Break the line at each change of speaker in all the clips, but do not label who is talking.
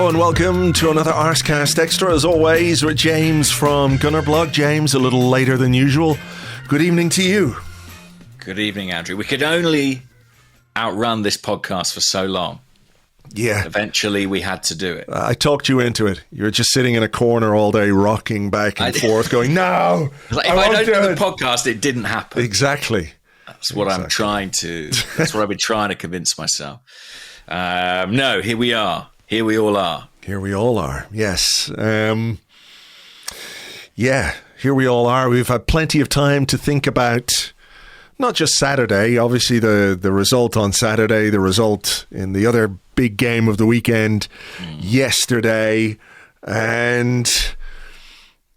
Hello and welcome to another Arsecast Extra, as always, with James from Gunnerblog. James, a little later than usual. Good evening to you.
Good evening, Andrew. We could only outrun this podcast for so long.
Yeah.
Eventually, we had to do it.
I talked you into it. You were just sitting in a corner all day, rocking back and forth, going, no,
like, if I don't do the podcast, it didn't happen.
Exactly.
That's what I'm trying to, that's what I've been trying to convince myself. No, here we are. Here we all are.
Here we all are, yes. Yeah, here we all are. We've had plenty of time to think about not just Saturday, obviously the result on Saturday, the result in the other big game of the weekend yesterday. And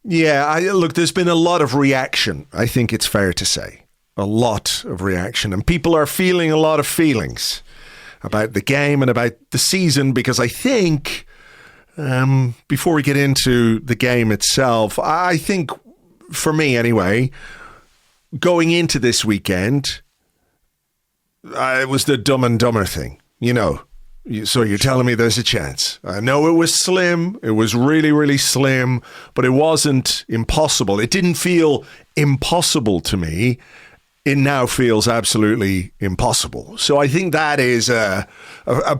yeah, look, there's been a lot of reaction, I think it's fair to say. A lot of reaction. And people are feeling a lot of feelings about the game and about the season, because I think, before we get into the game itself, I think, for me anyway, going into this weekend, it was the Dumb and Dumber thing, you know. So you're telling me there's a chance. I know it was slim. It was really, really slim, but it wasn't impossible. It didn't feel impossible to me. It now feels absolutely impossible. So I think that is a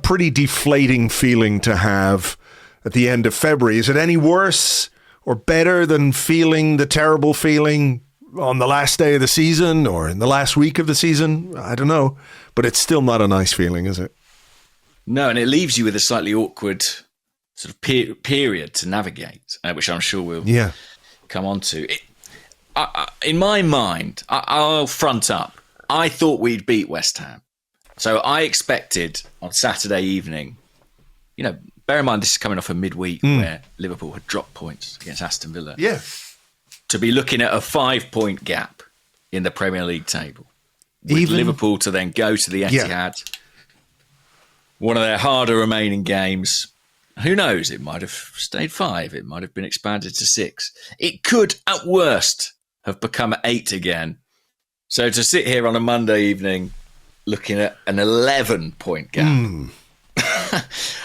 pretty deflating feeling to have at the end of February. Is it any worse or better than feeling the terrible feeling on the last day of the season or in the last week of the season? I don't know. But it's still not a nice feeling, is it?
No, and it leaves you with a slightly awkward sort of period to navigate, which I'm sure we'll come on to. In my mind, I'll front up. I thought we'd beat West Ham. So I expected on Saturday evening, you know, bear in mind this is coming off a midweek where Liverpool had dropped points against Aston Villa.
Yeah.
To be looking at a 5-point gap in the Premier League table. With Liverpool to then go to the Etihad. One of their harder remaining games. Who knows? It might have stayed 5. It might have been expanded to 6. It could, at worst, have become 8 again. So to sit here on a Monday evening looking at an 11-point gap.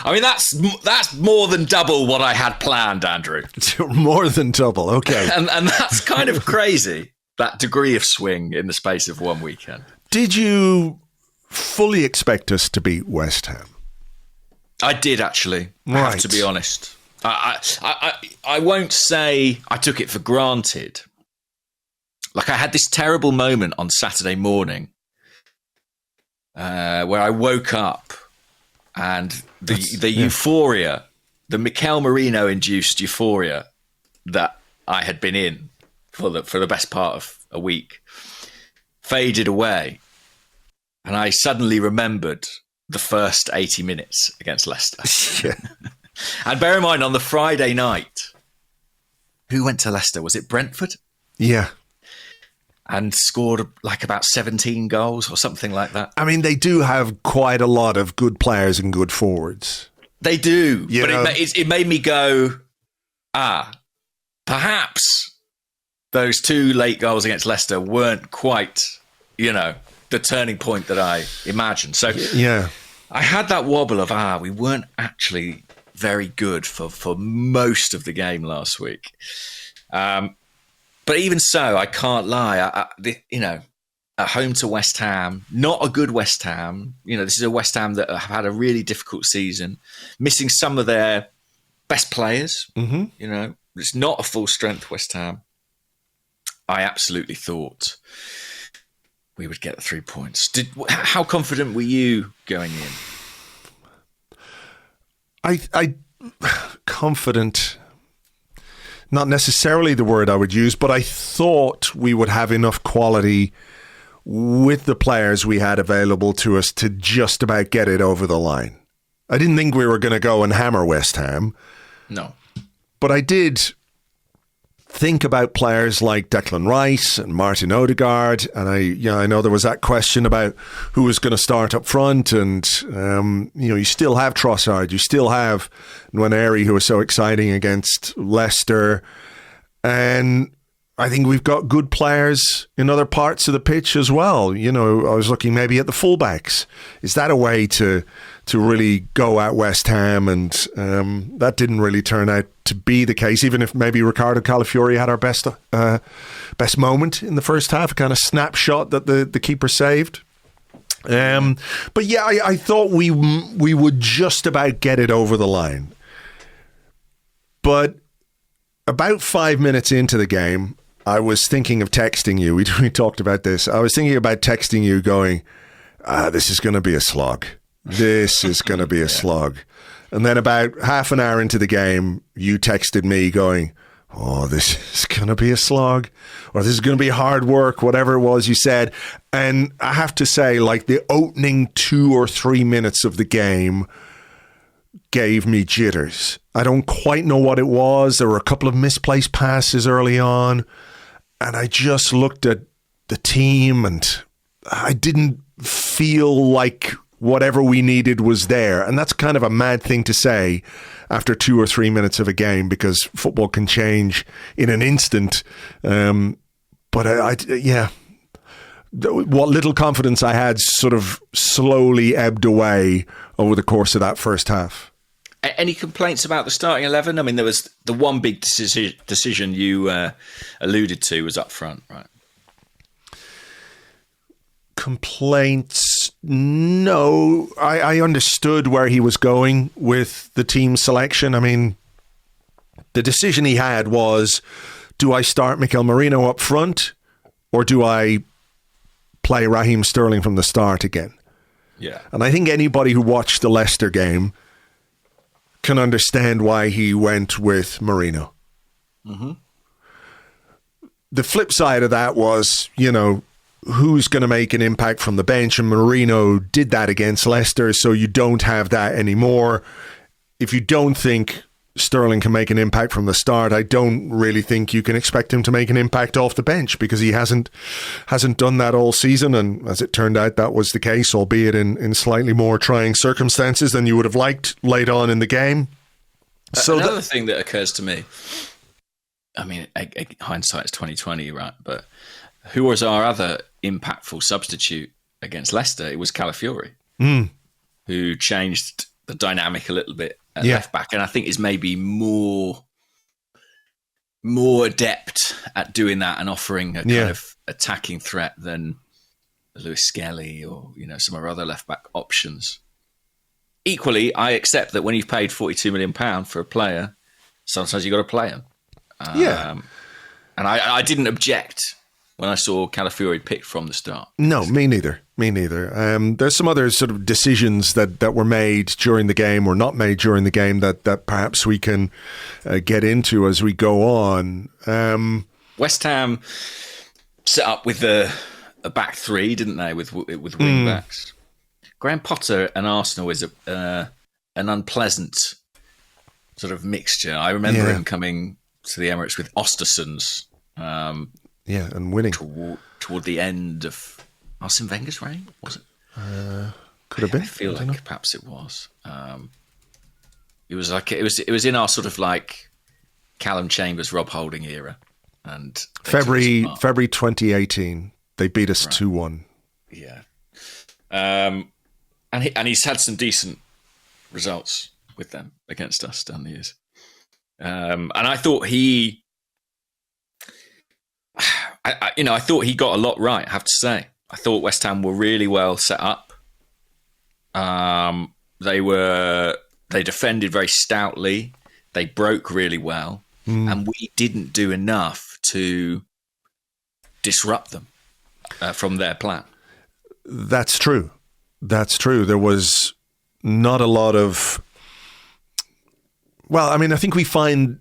I mean, that's more than double what I had planned, Andrew.
More than double, okay.
And that's kind of crazy, that degree of swing in the space of one weekend.
Did you fully expect us to beat West Ham?
I did, actually.
Right.
I have to be honest. I won't say I took it for granted. Like, I had this terrible moment on Saturday morning where I woke up and the euphoria, the Mikel Marino-induced euphoria that I had been in for the best part of a week faded away. And I suddenly remembered the first 80 minutes against Leicester.
Yeah.
And bear in mind, on the Friday night, who went to Leicester? Was it Brentford?
Yeah.
And scored like about 17 goals or something like that.
I mean, they do have quite a lot of good players and good forwards.
They do.
You know?
It made me go, perhaps those 2 late goals against Leicester weren't quite, you know, the turning point that I imagined. So
yeah,
I had that wobble of, we weren't actually very good for most of the game last week. But even so, I can't lie. You know, at home to West Ham, not a good West Ham. You know, this is a West Ham that have had a really difficult season, missing some of their best players. Mm-hmm. You know, it's not a full strength West Ham. I absolutely thought we would get the 3 points. How confident were you going in?
I confident. Not necessarily the word I would use, but I thought we would have enough quality with the players we had available to us to just about get it over the line. I didn't think we were going to go and hammer West Ham.
No.
But I did think about players like Declan Rice and Martin Odegaard, and I know there was that question about who was going to start up front, and you still have Trossard, you still have Nwaneri, who was so exciting against Leicester, and I think we've got good players in other parts of the pitch as well. You know, I was looking maybe at the fullbacks. Is that a way to really go at West Ham, and that didn't really turn out to be the case, even if maybe Ricardo Calafiori had our best moment in the first half, a kind of snapshot that the keeper saved. But yeah, I thought we would just about get it over the line. But about 5 minutes into the game, I was thinking of texting you. We talked about this. I was thinking about texting you going, this is going to be a slog. This is going to be a slog. And then about half an hour into the game, you texted me going, oh, this is going to be a slog, or this is going to be hard work, whatever it was you said. And I have to say, like, the opening 2 or 3 minutes of the game gave me jitters. I don't quite know what it was. There were a couple of misplaced passes early on, and I just looked at the team and I didn't feel like whatever we needed was there. And that's kind of a mad thing to say after 2 or 3 minutes of a game, because football can change in an instant. But what little confidence I had sort of slowly ebbed away over the course of that first half.
Any complaints about the starting 11? I mean, there was the one big decision you alluded to was up front, right?
Complaints? No. I understood where he was going with the team selection. I mean, the decision he had was, do I start Mikel Merino up front, or do I play Raheem Sterling from the start again?
Yeah.
And I think anybody who watched the Leicester game can understand why he went with Merino. Mm-hmm. The flip side of that was, who's going to make an impact from the bench? And Merino did that against Leicester, so you don't have that anymore. If you don't think Sterling can make an impact from the start, I don't really think you can expect him to make an impact off the bench, because he hasn't done that all season. And as it turned out, that was the case, albeit in slightly more trying circumstances than you would have liked late on in the game.
So another thing that occurs to me, I mean, hindsight's 2020, right? But who was our other impactful substitute against Leicester? It was Calafiori, who changed the dynamic a little bit at left back, and I think is maybe more adept at doing that and offering a kind of attacking threat than Lewis-Skelly or some of our other left back options. Equally, I accept that when you've paid £42 million for a player, sometimes you've got to play him. And I didn't object when I saw Calafiori picked from the start.
No, me neither. There's some other sort of decisions that were made during the game or not made during the game that perhaps we can get into as we go on.
West Ham set up with a back three, didn't they, with wing backs? Graham Potter and Arsenal is an unpleasant sort of mixture. I remember him coming to the Emirates with Ostersons.
And winning
toward the end of Arsene Wenger's reign, was it?
Could have been.
I feel like perhaps it was. It was like it was in our sort of like Callum Chambers, Rob Holding era, and
February 2018 they beat us 2-1.
Yeah, and he's had some decent results with them against us down the years, and I thought I thought he got a lot right, I have to say. I thought West Ham were really well set up. They defended very stoutly. They broke really well. And we didn't do enough to disrupt them from their plan.
That's true. There was not a lot of... Well, I mean, I think we find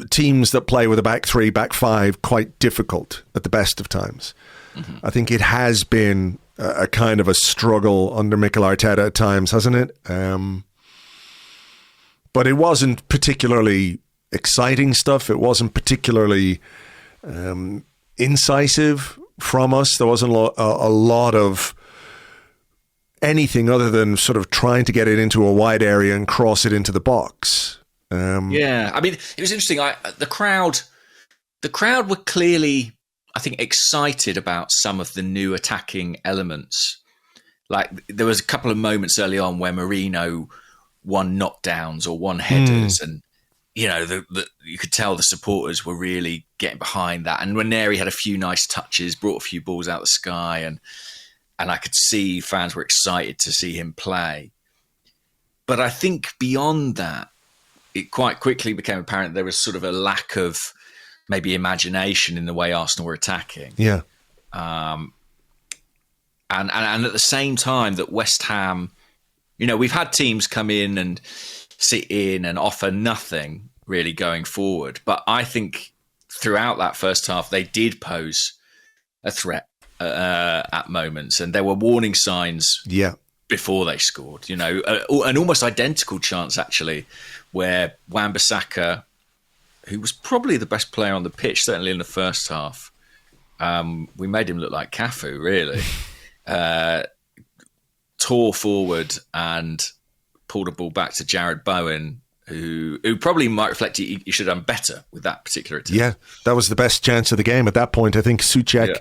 teams that play with a back three, back five quite difficult at the best of times. Mm-hmm. I think it has been a kind of a struggle under Mikel Arteta at times, hasn't it? But it wasn't particularly exciting stuff. It wasn't particularly incisive from us. There wasn't a lot of anything other than sort of trying to get it into a wide area and cross it into the box.
I mean, it was interesting. The crowd were clearly, I think, excited about some of the new attacking elements Like, there was a couple of moments early on where Mourinho won knockdowns or won headers, and you know, you could tell the supporters were really getting behind that. And Ranieri had a few nice touches, brought a few balls out of the sky, and I could see fans were excited to see him play. But I think beyond that, it quite quickly became apparent there was sort of a lack of maybe imagination in the way Arsenal were attacking.
Yeah.
And at the same time that West Ham, you know, we've had teams come in and sit in and offer nothing really going forward. But I think throughout that first half, they did pose a threat at moments, and there were warning signs before they scored. You know, an almost identical chance actually, where Wan-Bissaka, who was probably the best player on the pitch, certainly in the first half, we made him look like Cafu, really. Tore forward and pulled a ball back to Jared Bowen, who probably might reflect he should have done better with that particular attempt. Yeah,
that was the best chance of the game at that point. I think Souček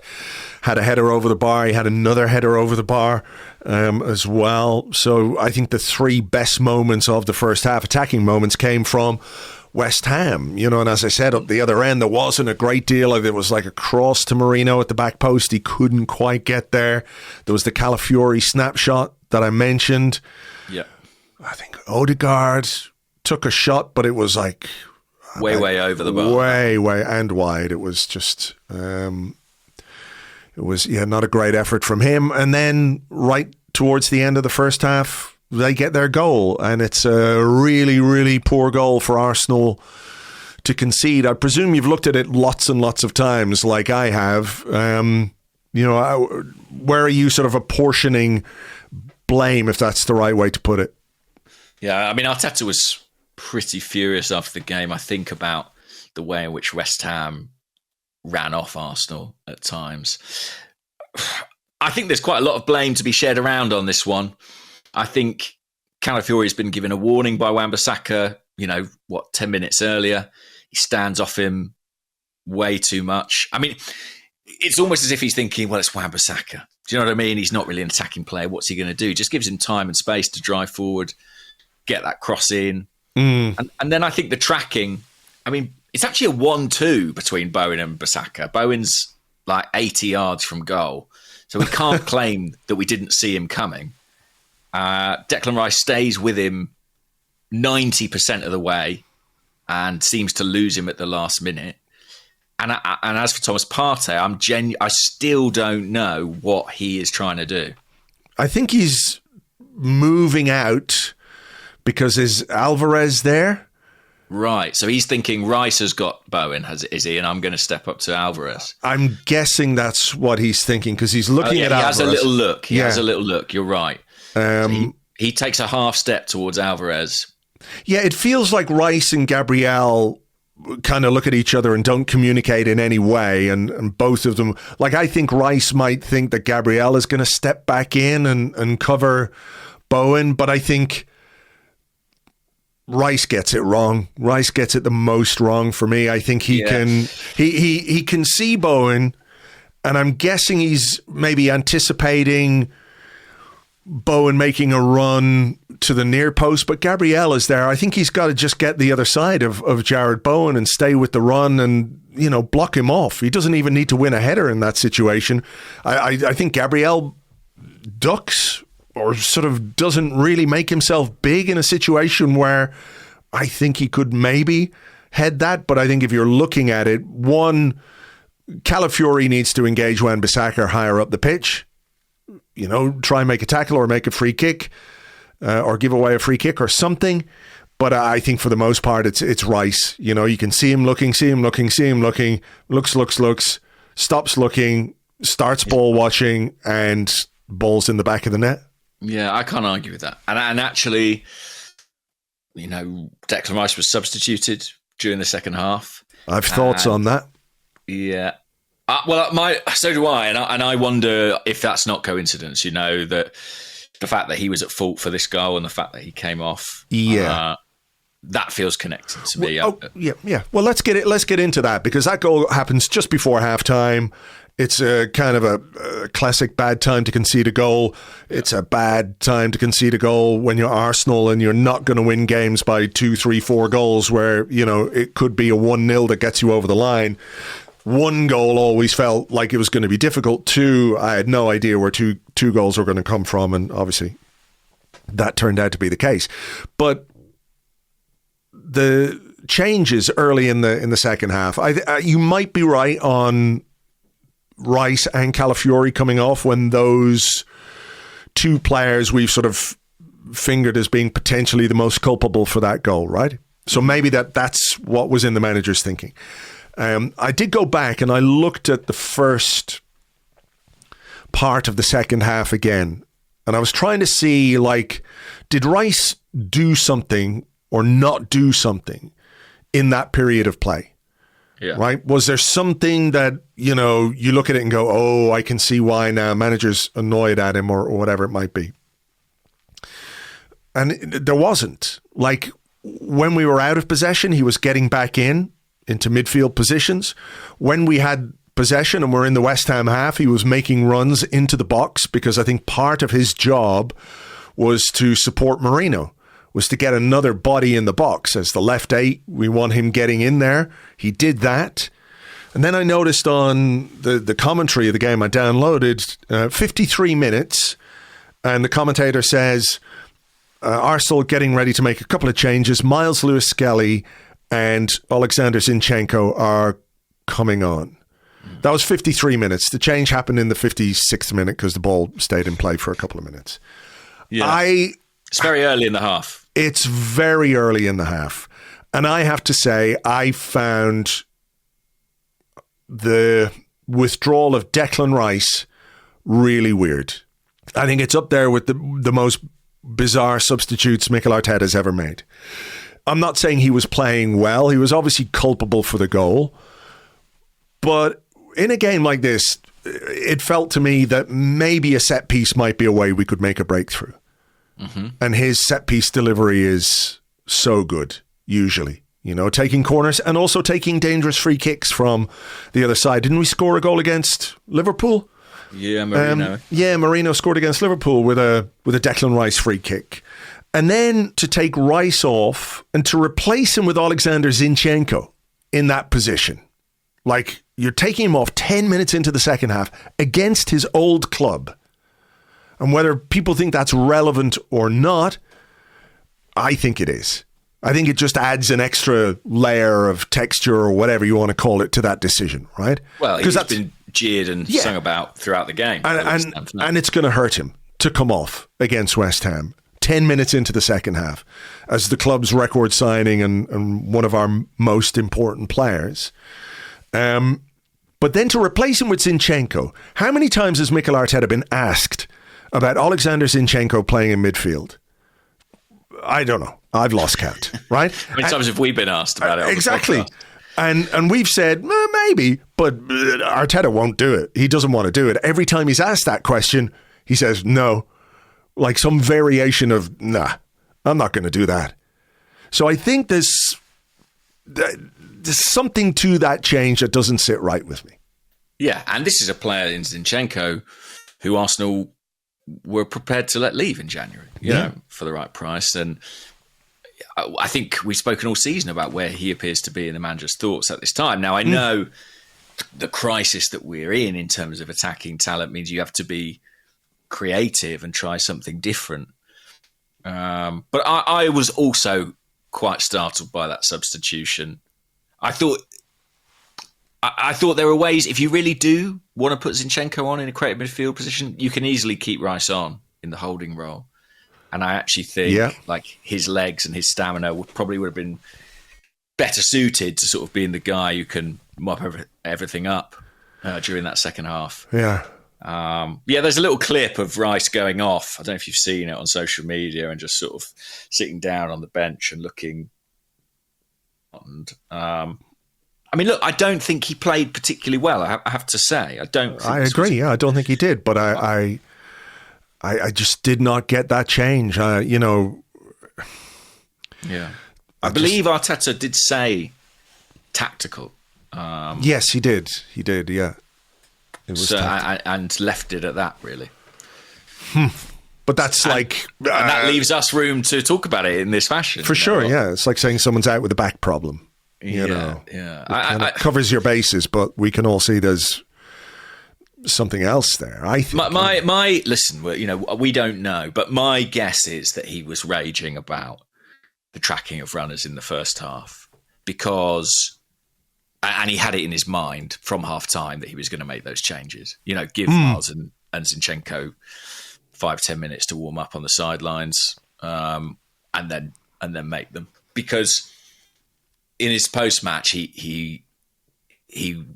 had a header over the bar. He had another header over the bar as well. So I think the three best moments of the first half, attacking moments, came from West Ham, you know, and as I said, up the other end, there wasn't a great deal. It was like a cross to Mourinho at the back post. He couldn't quite get there. There was the Calafiori snapshot that I mentioned.
Yeah.
I think Odegaard took a shot, but it was like
way over the bar.
Way and wide. It was just, it was, not a great effort from him. And then right towards the end of the first half, they get their goal, and it's a really, really poor goal for Arsenal to concede. I presume you've looked at it lots and lots of times, like I have. Where are you sort of apportioning blame, if that's the right way to put it?
Yeah, I mean, Arteta was pretty furious after the game. I think about the way in which West Ham ran off Arsenal at times. I think there's quite a lot of blame to be shared around on this one. I think Calafiori's been given a warning by Wan-Bissaka, 10 minutes earlier. He stands off him way too much. I mean, it's almost as if he's thinking, well, it's Wan-Bissaka. Do you know what I mean? He's not really an attacking player. What's he going to do? Just gives him time and space to drive forward, get that cross in. And then I think the tracking, I mean, it's actually a 1-2 between Bowen and Bissaka. Bowen's like 80 yards from goal. So we can't claim that we didn't see him coming. Declan Rice stays with him 90% of the way and seems to lose him at the last minute. And as for Thomas Partey, I still don't know what he is trying to do.
I think he's moving out because is Alvarez there?
Right. So he's thinking Rice has got Bowen, is he? And I'm going to step up to Alvarez.
I'm guessing that's what he's thinking because he's looking at Alvarez.
He has a little look. He has a little look. You're right. So he takes a half step towards Alvarez.
Yeah, it feels like Rice and Gabriel kind of look at each other and don't communicate in any way. And both of them, like I think Rice might think that Gabriel is going to step back in and cover Bowen. But I think Rice gets it wrong. Rice gets it the most wrong for me. I think he can see Bowen, and I'm guessing he's maybe anticipating Bowen making a run to the near post, but Gabriel is there. I think he's got to just get the other side of Jared Bowen and stay with the run and, block him off. He doesn't even need to win a header in that situation. I think Gabriel ducks or sort of doesn't really make himself big in a situation where I think he could maybe head that. But I think if you're looking at it, one, Calafiori needs to engage Wan-Bissaka higher up the pitch. Try and make a tackle or make a free kick or give away a free kick or something. But I think for the most part, it's Rice. You can see him looking, looks, stops looking, starts ball watching, and balls in the back of the net.
Yeah, I can't argue with that. And actually, Declan Rice was substituted during the second half.
I've thoughts on that.
Yeah. So do I, and I wonder if that's not coincidence. That the fact that he was at fault for this goal and the fact that he came off, that feels connected to me.
Yeah. Well, let's get into that because that goal happens just before halftime. It's a kind of a classic bad time to concede a goal. It's a bad time to concede a goal when you're Arsenal and you're not going to win games by 2, 3, 4 goals where, you know, it could be a 1-0 that gets you over the line. 1 goal always felt like it was going to be difficult. 2, I had no idea where two goals were going to come from, and obviously that turned out to be the case. But the changes early in the second half, you might be right on Rice and Calafiori coming off when those 2 players we've sort of fingered as being potentially the most culpable for that goal, right? So maybe that's what was in the manager's thinking. I did go back and I looked at the first part of the second half again, and I was trying to see, like, did Rice do something or not do something in that period of play? Yeah. Right? Was there something that, you know, you look at it and go, oh, I can see why now, manager's annoyed at him or whatever it might be. And there wasn't. Like, when we were out of possession, he was getting back into midfield positions. When we had possession and we're in the West Ham half, he was making runs into the box, because I think part of his job was to support Merino, was to get another body in the box. As the left 8, we want him getting in there. He did that. And then I noticed on the commentary of the game I downloaded, 53 minutes, and the commentator says, Arsenal getting ready to make a couple of changes. Myles Lewis-Skelly and Oleksandr Zinchenko are coming on. That was 53 minutes. The change happened in the 56th minute because the ball stayed in play for a couple of minutes.
Yeah. It's very early in the half.
It's very early in the half. And I have to say, I found the withdrawal of Declan Rice really weird. I think it's up there with the most bizarre substitutes Mikel Arteta has ever made. I'm not saying he was playing well. He was obviously culpable for the goal. But in a game like this, it felt to me that maybe a set piece might be a way we could make a breakthrough. Mm-hmm. And his set piece delivery is so good, usually. You know, taking corners and also taking dangerous free kicks from the other side. Didn't we score a goal against Liverpool?
Yeah, Merino.
Merino scored against Liverpool with a Declan Rice free kick. And then to take Rice off and to replace him with Oleksandr Zinchenko in that position. Like, you're taking him off 10 minutes into the second half against his old club. And whether people think that's relevant or not, I think it is. I think it just adds an extra layer of texture or whatever you want to call it to that decision, right?
Well, he's been jeered and sung about throughout the game.
And it's going to hurt him to come off against West Ham 10 minutes into the second half as the club's record signing and one of our most important players. But then to replace him with Zinchenko, how many times has Mikel Arteta been asked about Oleksandr Zinchenko playing in midfield? I don't know. I've lost count, right?
How many times have we been asked about it?
Exactly. And we've said, maybe, but Arteta won't do it. He doesn't want to do it. Every time he's asked that question, he says, no. Like some variation of, nah, I'm not going to do that. So I think there's something to that change that doesn't sit right with me.
Yeah, and this is a player in Zinchenko who Arsenal were prepared to let leave in January, you know, for the right price. And I think we've spoken all season about where he appears to be in the manager's thoughts at this time. Now, I know the crisis that we're in terms of attacking talent means you have to be creative and try something different. But I was also quite startled by that substitution. I thought there were ways, if you really do want to put Zinchenko on in a creative midfield position, you can easily keep Rice on in the holding role. And I actually think like his legs and his stamina would have been better suited to sort of being the guy who can mop everything up during that second half.
Yeah.
There's a little clip of Rice going off. I don't know if you've seen it on social media and just sort of sitting down on the bench and looking. And I mean, look, I don't think he played particularly well. I have to say, I don't.
I agree. I don't think he did, but I just did not get that change. Yeah,
I believe Arteta did say tactical.
Yes, he did. He did. Yeah.
and left it at that, really.
But that's and
that leaves us room to talk about it in this fashion.
For sure, yeah. It's like saying someone's out with a back problem. You know, it covers your bases, but we can all see there's something else there. I think my
listen, we don't know, but my guess is that he was raging about the tracking of runners in the first half and he had it in his mind from half time that he was going to make those changes. Give Myles and Zinchenko 5-10 minutes to warm up on the sidelines, and then make them, because in his post match he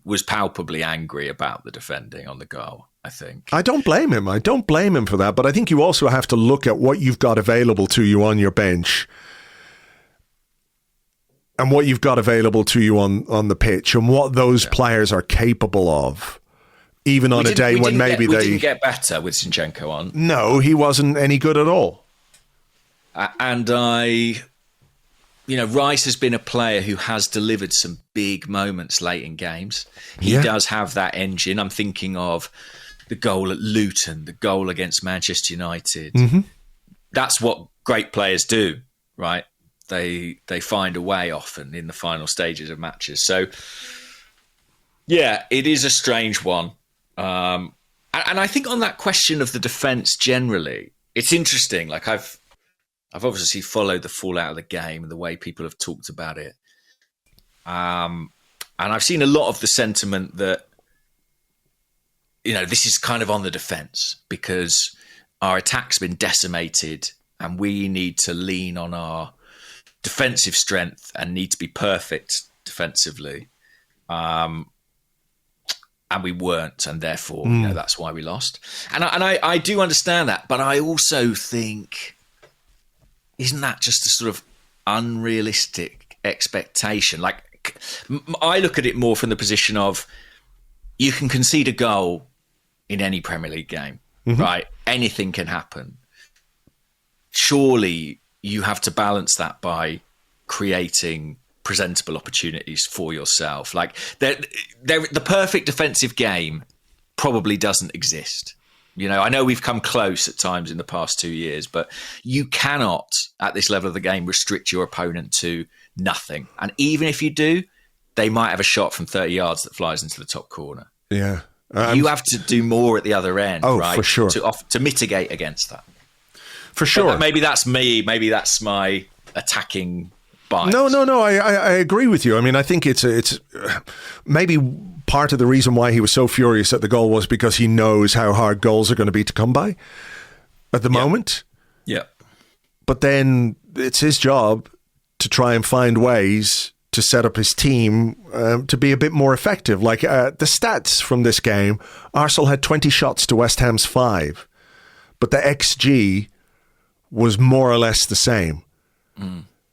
was palpably angry about the defending on the goal, I think.
I don't blame him. For that. But I think you also have to look at what you've got available to you on your bench and what you've got available to you on the pitch and what those players are capable of. Even on a day when maybe they
didn't get better with Zinchenko on.
No, he wasn't any good at all.
And Rice has been a player who has delivered some big moments late in games. He does have that engine. I'm thinking of the goal at Luton, the goal against Manchester United. Mm-hmm. That's what great players do, right? They find a way often in the final stages of matches. So, yeah, it is a strange one. And I think on that question of the defence generally, it's interesting. Like I've obviously followed the fallout of the game and the way people have talked about it. And I've seen a lot of the sentiment that, this is kind of on the defence because our attack's been decimated and we need to lean on our defensive strength and need to be perfect defensively. And we weren't, and therefore, that's why we lost. And I do understand that, but I also think, isn't that just a sort of unrealistic expectation? Like, I look at it more from the position of you can concede a goal in any Premier League game, right? Anything can happen. Surely you have to balance that by creating presentable opportunities for yourself. Like the perfect defensive game probably doesn't exist. I know we've come close at times in the past 2 years, but you cannot at this level of the game restrict your opponent to nothing. And even if you do, they might have a shot from 30 yards that flies into the top corner.
Yeah.
You have to do more at the other end, right?
For sure.
To mitigate against that.
For sure.
But maybe that's me. Maybe that's my attacking bias.
No. I agree with you. I mean, I think it's maybe part of the reason why he was so furious at the goal was because he knows how hard goals are going to be to come by at the moment. Yeah. But then it's his job to try and find ways to set up his team to be a bit more effective. Like the stats from this game, Arsenal had 20 shots to West Ham's 5, but the XG was more or less the same.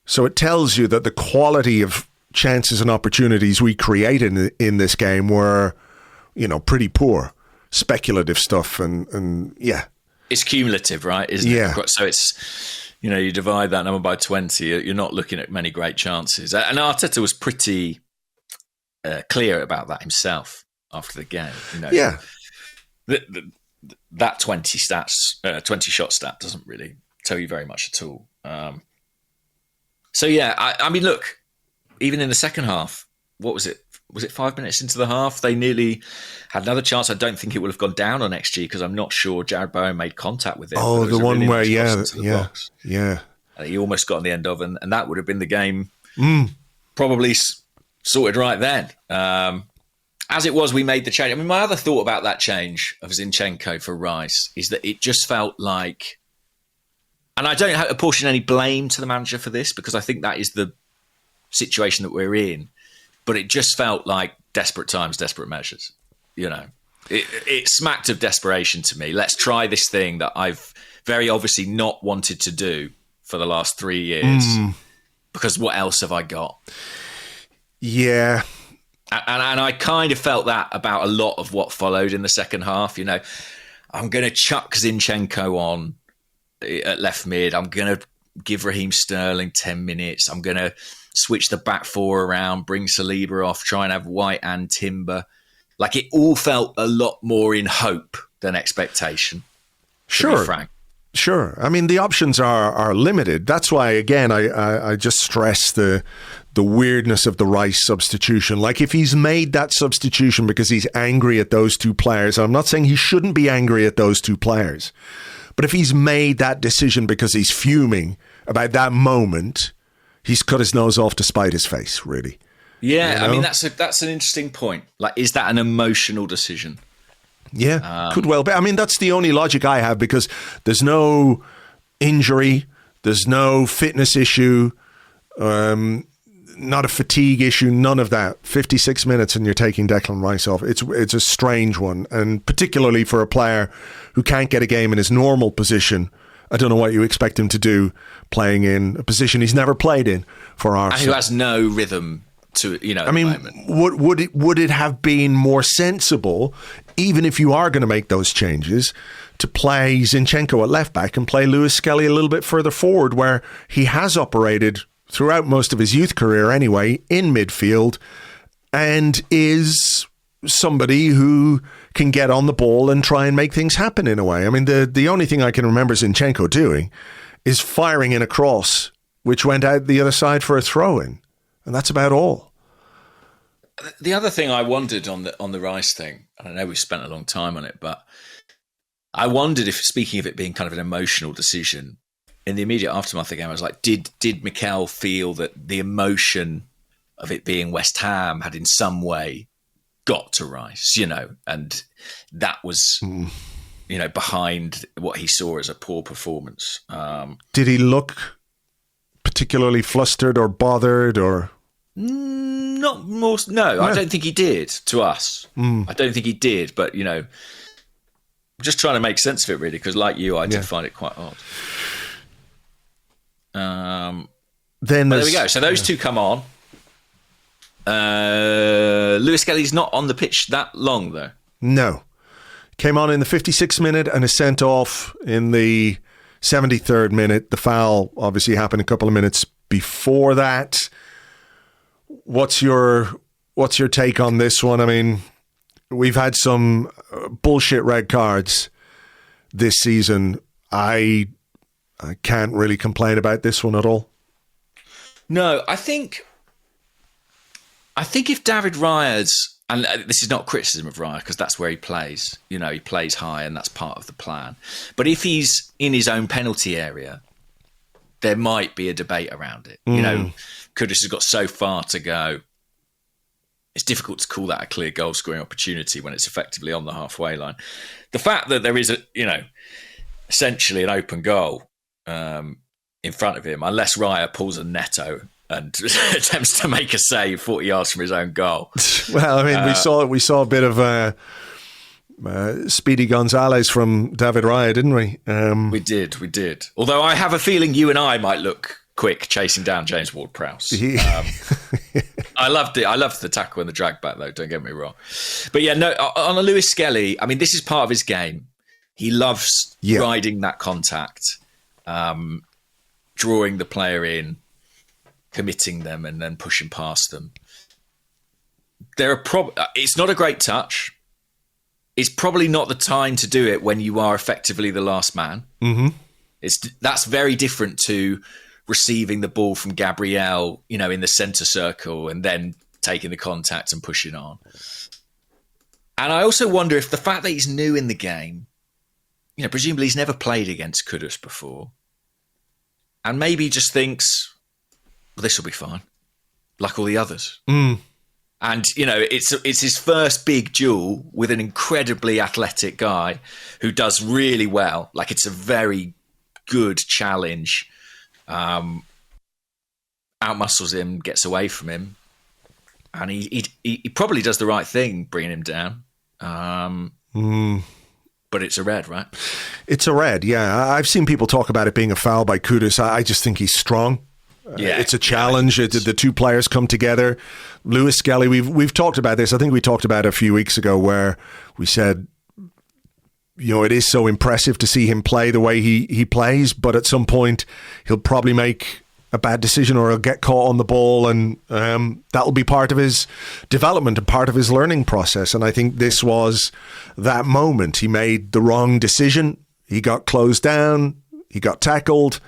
So it tells you that the quality of chances and opportunities we created in this game were, pretty poor. Speculative stuff and yeah.
It's cumulative, right? Isn't it? So it's, you divide that number by 20, you're not looking at many great chances. And Arteta was pretty clear about that himself after the game.
Yeah.
That 20 shot stat doesn't really tell you very much at all. So yeah, I mean, look, even in the second half, what was it? Was it 5 minutes into the half? They nearly had another chance. I don't think it would have gone down on XG because I'm not sure Jared Bowen made contact with it.
Oh, the one where, yeah.
He almost got on the end of, and that would have been the game probably sorted right then. As it was, we made the change. I mean, my other thought about that change of Zinchenko for Rice is that it just felt like, and I don't apportion any blame to the manager for this because I think that is the situation that we're in. But it just felt like desperate times, desperate measures. It smacked of desperation to me. Let's try this thing that I've very obviously not wanted to do for the last 3 years. Because what else have I got?
Yeah.
And I kind of felt that about a lot of what followed in the second half. I'm going to chuck Zinchenko on at left mid. I'm going to give Raheem Sterling 10 minutes. I'm going to switch the back four around, bring Saliba off, try and have White and Timber. Like it all felt a lot more in hope than expectation.
Sure.
Frank.
Sure. I mean, the options are limited. That's why, again, I just stress the weirdness of the Rice substitution. Like, if he's made that substitution because he's angry at those two players, I'm not saying he shouldn't be angry at those two players, but if he's made that decision because he's fuming about that moment, he's cut his nose off to spite his face, really.
Yeah, you know? I mean, that's an interesting point. Like, is that an emotional decision?
Yeah, could well be. I mean, that's the only logic I have, because there's no injury, there's no fitness issue, not a fatigue issue, none of that. 56 minutes and you're taking Declan Rice off. It's a strange one, and particularly for a player who can't get a game in his normal position. I don't know what you expect him to do playing in a position he's never played in for Arsenal.
And who has no rhythm to, I mean,
would it have been more sensible, even if you are going to make those changes, to play Zinchenko at left back and play Lewis-Skelly a little bit further forward, where he has operated throughout most of his youth career anyway, in midfield, and is somebody who can get on the ball and try and make things happen in a way. I mean, the only thing I can remember Zinchenko doing is firing in a cross, which went out the other side for a throw-in. And that's about all.
The other thing I wondered on the Rice thing, and I know we've spent a long time on it, but I wondered if, speaking of it being kind of an emotional decision, in the immediate aftermath of the game, I was like, did Mikel feel that the emotion of it being West Ham had in some way got to Rice, and that was, behind what he saw as a poor performance.
Did he look particularly flustered or bothered, or?
Not more. No, I don't think he did to us. I don't think he did, but I'm just trying to make sense of it, really, because like you, I did find it quite odd.
Then
there we go. So those two come on. Lewis-Skelly's not on the pitch that long, though.
No. Came on in the 56th minute and is sent off in the 73rd minute. The foul obviously happened a couple of minutes before that. What's your take on this one? I mean, we've had some bullshit red cards this season. I can't really complain about this one at all.
No, I think if David Raya's, and this is not criticism of Raya because that's where he plays, he plays high and that's part of the plan. But if he's in his own penalty area, there might be a debate around it. Kudus has got so far to go. It's difficult to call that a clear goal scoring opportunity when it's effectively on the halfway line. The fact that there is essentially an open goal in front of him, unless Raya pulls a Neto and attempts to make a save 40 yards from his own goal.
Well, I mean, we saw a bit of Speedy Gonzalez from David Raya, didn't we?
We did. Although I have a feeling you and I might look quick chasing down James Ward-Prowse. I loved it. I loved the tackle and the drag back, though. Don't get me wrong. But yeah, no. On a Lewis-Skelly, I mean, this is part of his game. He loves riding that contact, drawing the player in, committing them, and then pushing past them. It's not a great touch. It's probably not the time to do it when you are effectively the last man. Mm-hmm. That's very different to receiving the ball from Gabriel, in the centre circle and then taking the contact and pushing on. And I also wonder if the fact that he's new in the game, presumably he's never played against Kudus before, and maybe he just thinks, well, this will be fine, like all the others. And, it's his first big duel with an incredibly athletic guy who does really well. Like, it's a very good challenge. Outmuscles him, gets away from him, and he probably does the right thing bringing him down. But it's a red, right? It's a red,
yeah. I've seen people talk about it being a foul by Kudus. I just think he's strong. Yeah, it's a challenge. The two players come together. Lewis-Skelly, we've talked about this. I think we talked about it a few weeks ago where we said, it is so impressive to see him play the way he plays, but at some point he'll probably make a bad decision or he'll get caught on the ball, and that'll be part of his development and part of his learning process. And I think this was that moment. He made the wrong decision. He got closed down. He got tackled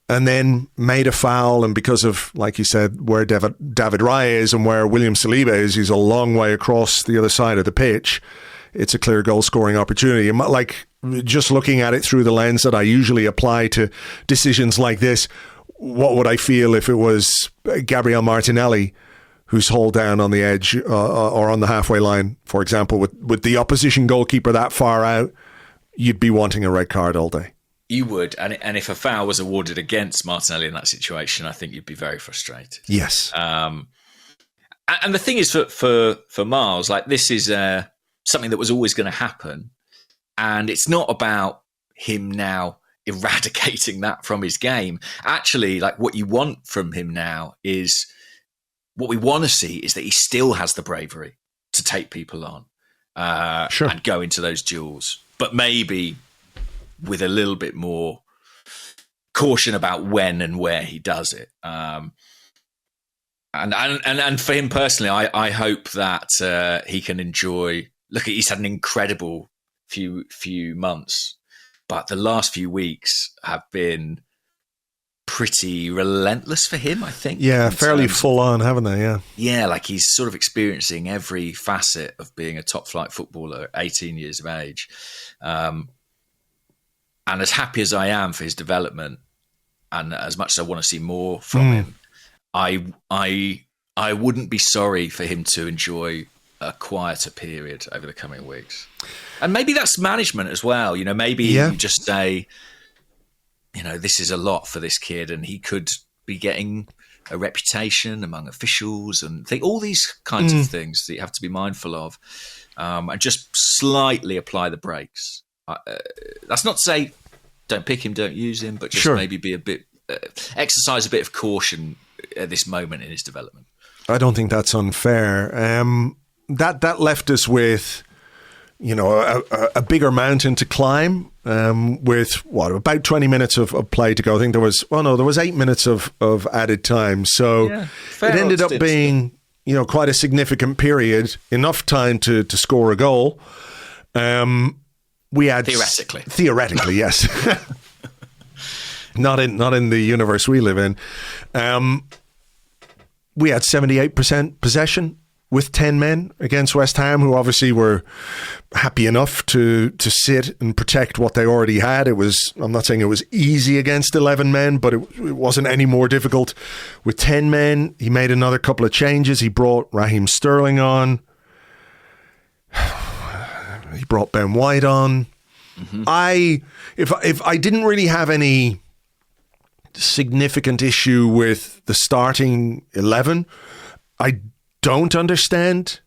and then made a foul. And because of, like you said, where David Raya is and where William Saliba is, he's a long way across the other side of the pitch. It's a clear goal-scoring opportunity. And like, just looking at it through the lens that I usually apply to decisions like this, what would I feel if it was Gabriel Martinelli who's hauled down on the edge or on the halfway line, for example, with the opposition goalkeeper that far out? You'd be wanting a red card all day.
You would, and if a foul was awarded against Martinelli in that situation, I think you'd be very frustrated.
Yes.
And the thing is, for Myles, like, this is something that was always going to happen, and it's not about him now eradicating that from his game. Actually, like, what you want from him now is, what we want to see is that he still has the bravery to take people on and go into those duels, but maybe with a little bit more caution about when and where he does it. And for him personally, I hope that he can enjoy. Look, he's had an incredible few months, but the last few weeks have been pretty relentless for him, I think.
Yeah, fairly full on, haven't they? Yeah.
Yeah, like, he's sort of experiencing every facet of being a top flight footballer at 18 years of age. And as happy as I am for his development, and as much as I want to see more from him, I wouldn't be sorry for him to enjoy a quieter period over the coming weeks. And maybe that's management as well. You know, maybe you just say, you know, this is a lot for this kid, and he could be getting a reputation among officials and all these kinds of things that you have to be mindful of, and just slightly apply the brakes. That's not to say don't pick him, don't use him, but just maybe be a bit, exercise a bit of caution at this moment in his development.
I don't think that's unfair. That left us with, you know, a bigger mountain to climb, with about 20 minutes of play to go. I think there was 8 minutes of added time. So it ended up being, you know, quite a significant period, enough time to score a goal. We had theoretically, yes, not in the universe we live in. We had 78% possession with 10 men against West Ham, who obviously were happy enough to sit and protect what they already had. I'm not saying it was easy against 11 men, but it wasn't any more difficult with 10 men. He made another couple of changes. He brought Raheem Sterling on. He brought Ben White on. Mm-hmm. If I didn't really have any significant issue with the starting 11, I don't understand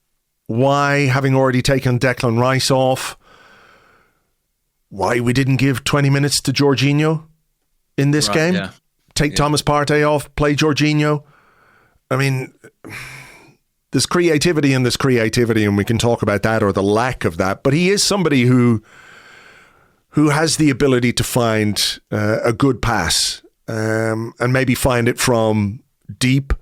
why, having already taken Declan Rice off, why we didn't give 20 minutes to Jorginho in this game. Yeah. Take Thomas Partey off, play Jorginho. I mean, there's creativity and we can talk about that or the lack of that. But he is somebody who has the ability to find a good pass, and maybe find it from deep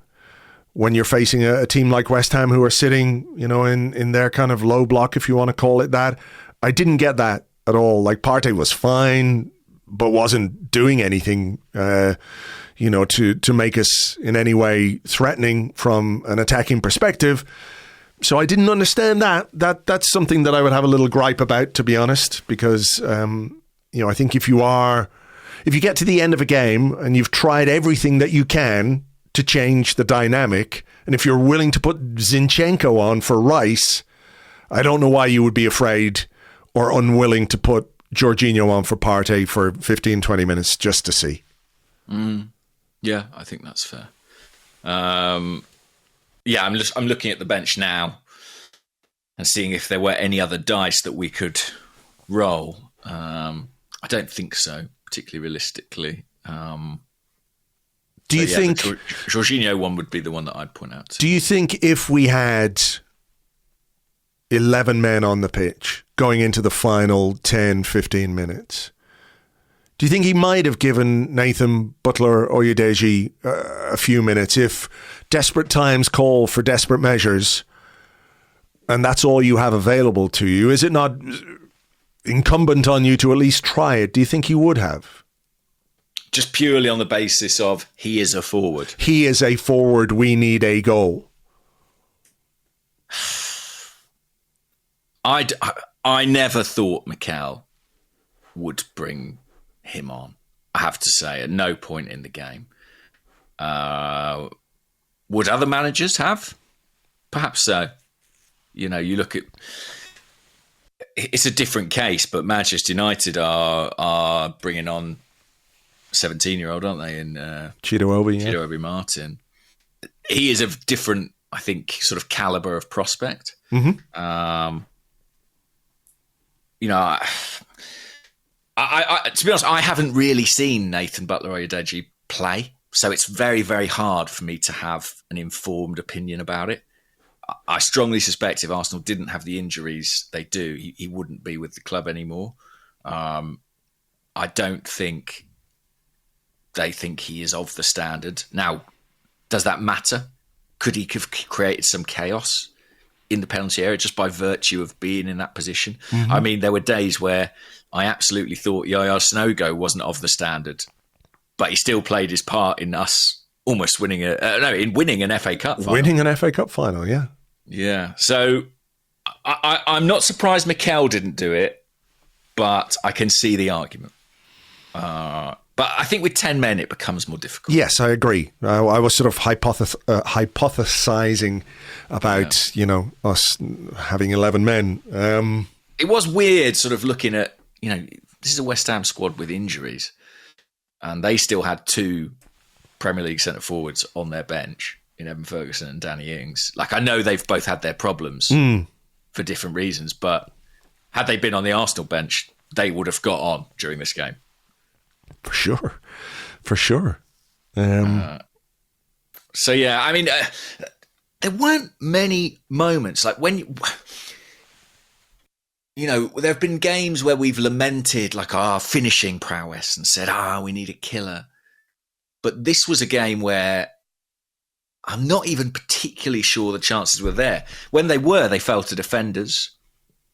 when you're facing a team like West Ham, who are sitting, you know, in their kind of low block, if you want to call it that. I didn't get that at all. Like, Partey was fine, but wasn't doing anything, you know, to make us in any way threatening from an attacking perspective. So I didn't understand that. That's something that I would have a little gripe about, to be honest, because, you know, I think if you get to the end of a game and you've tried everything that you can to change the dynamic, and if you're willing to put Zinchenko on for Rice, I don't know why you would be afraid or unwilling to put Jorginho on for Partey for 15-20 minutes just to see.
Yeah, I think that's fair. I'm looking at the bench now and seeing if there were any other dice that we could roll. I don't think so, particularly realistically.
Do you think
the Jorginho one would be the one that I'd point out to?
Do you think if we had 11 men on the pitch going into the final 10, 15 minutes, Do you think he might have given Nathan Butler-Oyedeji a few minutes if desperate times call for desperate measures and that's all you have available to you? Is it not incumbent on you to at least try it? Do you think he would have?
Just purely on the basis of he is a forward.
He is a forward. We need a goal.
I never thought Mikel would bring him on, I have to say, at no point in the game. Would other managers have? Perhaps so. You know, you look at... It's a different case, but Manchester United are bringing on 17-year-old, aren't they? In Chido Obi Martin. He is a different, I think, sort of calibre of prospect. Mm-hmm. You know... I to be honest, I haven't really seen Nathan Butler-Oyedeji play, so it's very, very hard for me to have an informed opinion about it. I strongly suspect if Arsenal didn't have the injuries they do, he wouldn't be with the club anymore. I don't think they think he is of the standard. Now, does that matter? Could he have created some chaos in the penalty area just by virtue of being in that position? Mm-hmm. I mean, there were days where I absolutely thought Yaya Sanogo wasn't of the standard, but he still played his part in us almost winning in winning an FA Cup final.
Winning an FA Cup final, yeah.
Yeah. So I'm not surprised Mikel didn't do it, but I can see the argument. But I think with 10 men, it becomes more difficult.
Yes, I agree. I was sort of hypothesizing about, us having 11 men.
It was weird sort of looking at, this is a West Ham squad with injuries, and they still had 2 Premier League centre forwards on their bench in Evan Ferguson and Danny Ings. Like, I know they've both had their problems for different reasons, but had they been on the Arsenal bench, they would have got on during this game.
For sure.
So, yeah, I mean, there weren't many moments. Like, when there have been games where we've lamented like our finishing prowess and said, we need a killer. But this was a game where I'm not even particularly sure the chances were there. When they were, they fell to defenders.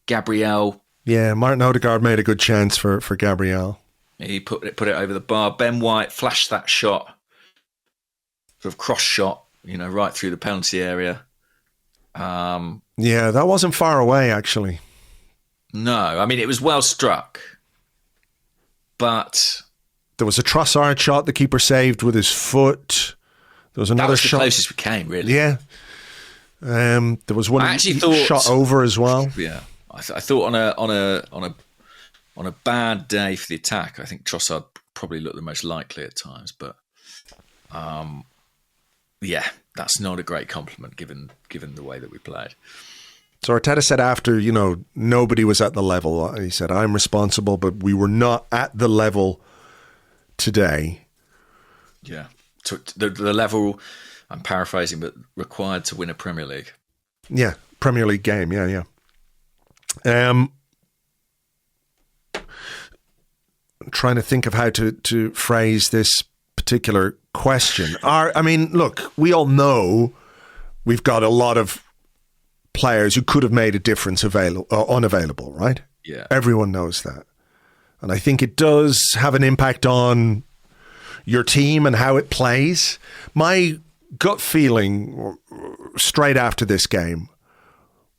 Gabriel.
Yeah, Martin Odegaard made a good chance for Gabriel.
He put it over the bar. Ben White flashed that shot, sort of cross shot, right through the penalty area.
Yeah, that wasn't far away, actually.
No, I mean, it was well struck, but...
There was a Trossard shot the keeper saved with his foot. There was another shot.
That was the closest we came, really.
Yeah. There was one shot over as well.
Yeah. I thought on a bad day for the attack, I think Trossard probably looked the most likely at times, but yeah, that's not a great compliment given the way that we played.
So Arteta said after, nobody was at the level. He said, I'm responsible, but we were not at the level today.
Yeah. The level, I'm paraphrasing, but required to win a Premier League.
Yeah, Premier League game. Yeah. I'm trying to think of how to phrase this particular question. Look, we all know we've got a lot of players who could have made a difference unavailable, right?
Yeah.
Everyone knows that. And I think it does have an impact on your team and how it plays. My gut feeling straight after this game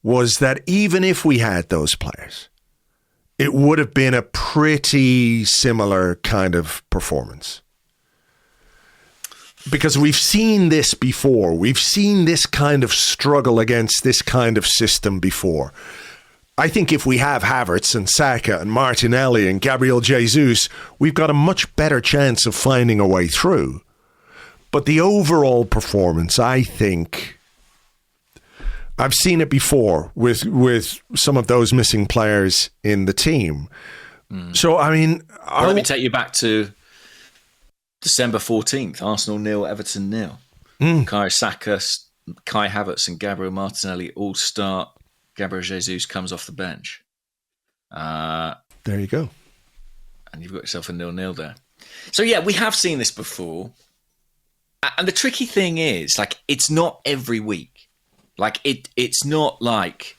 was that even if we had those players, it would have been a pretty similar kind of performance. Because we've seen this before. We've seen this kind of struggle against this kind of system before. I think if we have Havertz and Saka and Martinelli and Gabriel Jesus, we've got a much better chance of finding a way through. But the overall performance, I think, I've seen it before with some of those missing players in the team. So,
let me take you back to December 14th, Arsenal 0, Everton 0. Kai Saka, Kai Havertz and Gabriel Martinelli all start. Gabriel Jesus comes off the bench.
There you go.
And you've got yourself a 0-0 there. So, yeah, we have seen this before. And the tricky thing is, like, it's not every week. Like, it's not like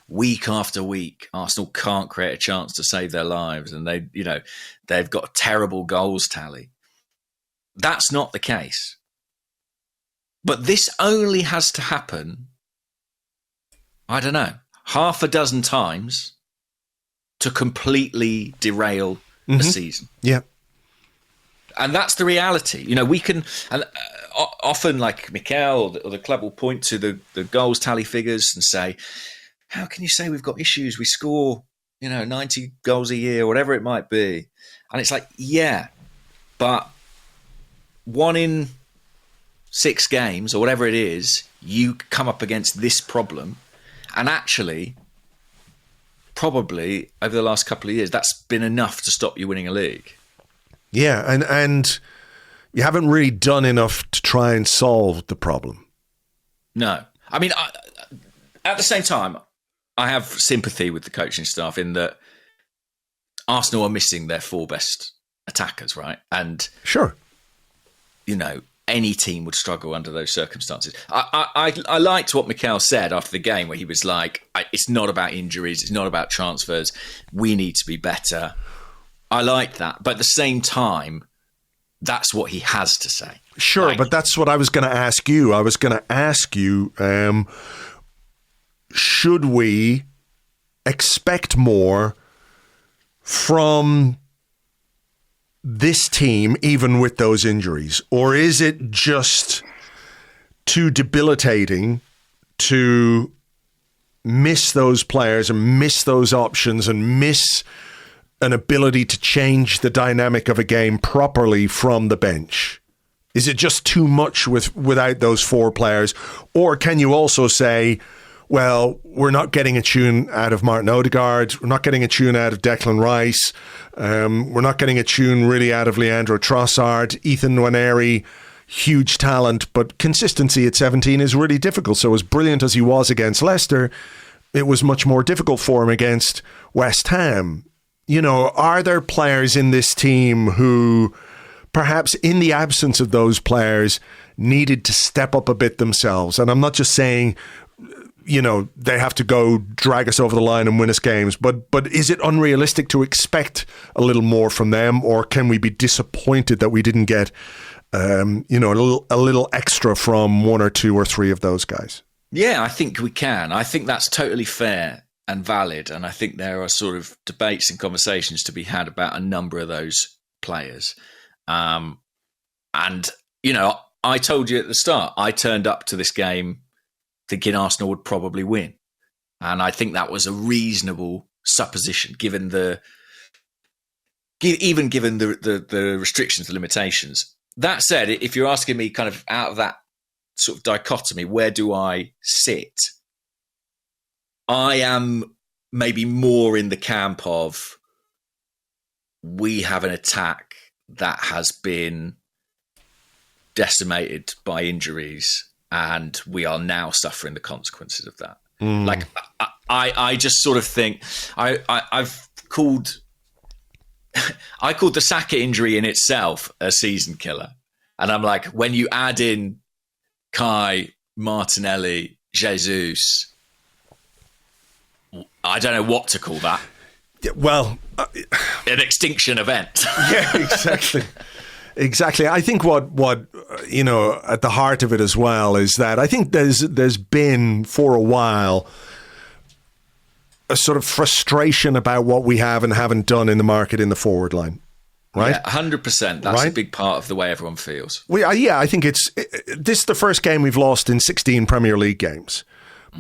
week after week, Arsenal can't create a chance to save their lives and they've got a terrible goals tally. That's not the case. But this only has to happen, I don't know, half a dozen times to completely derail a season.
Yeah.
And that's the reality. We can, and often like Mikel or the club will point to the goals tally figures and say, how can you say we've got issues? We score, 90 goals a year, whatever it might be. And it's like, yeah, but 1 in 6 games or whatever it is, you come up against this problem. And actually, probably over the last couple of years, that's been enough to stop you winning a league.
Yeah, and you haven't really done enough to try and solve the problem.
No. I mean, at the same time, I have sympathy with the coaching staff in that Arsenal are missing their 4 best attackers, right? And
sure,
any team would struggle under those circumstances. I liked what Mikel said after the game, where he was like, "It's not about injuries, it's not about transfers. We need to be better." I liked that, but at the same time, that's what he has to say.
Sure, but that's what I was going to ask you. I was going to ask you, should we expect more from this team, even with those injuries? Or is it just too debilitating to miss those players and miss those options and miss an ability to change the dynamic of a game properly from the bench? Is it just too much without those 4 players? Or can you also say, well, we're not getting a tune out of Martin Odegaard, we're not getting a tune out of Declan Rice, we're not getting a tune really out of Leandro Trossard, Ethan Nwaneri, huge talent, but consistency at 17 is really difficult. So as brilliant as he was against Leicester, it was much more difficult for him against West Ham. Are there players in this team who, perhaps in the absence of those players, needed to step up a bit themselves? And I'm not just saying, they have to go drag us over the line and win us games, but is it unrealistic to expect a little more from them, or can we be disappointed that we didn't get, a little extra from 1 or 2 or 3 of those guys?
Yeah, I think we can. I think that's totally fair and valid, and I think there are sort of debates and conversations to be had about a number of those players. I told you at the start, I turned up to this game thinking Arsenal would probably win, and I think that was a reasonable supposition given the restrictions, the limitations. That said, if you're asking me kind of out of that sort of dichotomy, where do I sit? I am maybe more in the camp of we have an attack that has been decimated by injuries and we are now suffering the consequences of that. Like, I just sort of think I've called the Saka injury in itself a season killer. And I'm like, when you add in Kai, Martinelli, Jesus, I don't know what to call that.
Well,
an extinction event.
Yeah, exactly. Exactly. I think what at the heart of it as well is that I think there's been for a while a sort of frustration about what we have and haven't done in the market in the forward line. Right?
Yeah, 100%. That's right? A big part of the way everyone feels.
I think this is the first game we've lost in 16 Premier League games.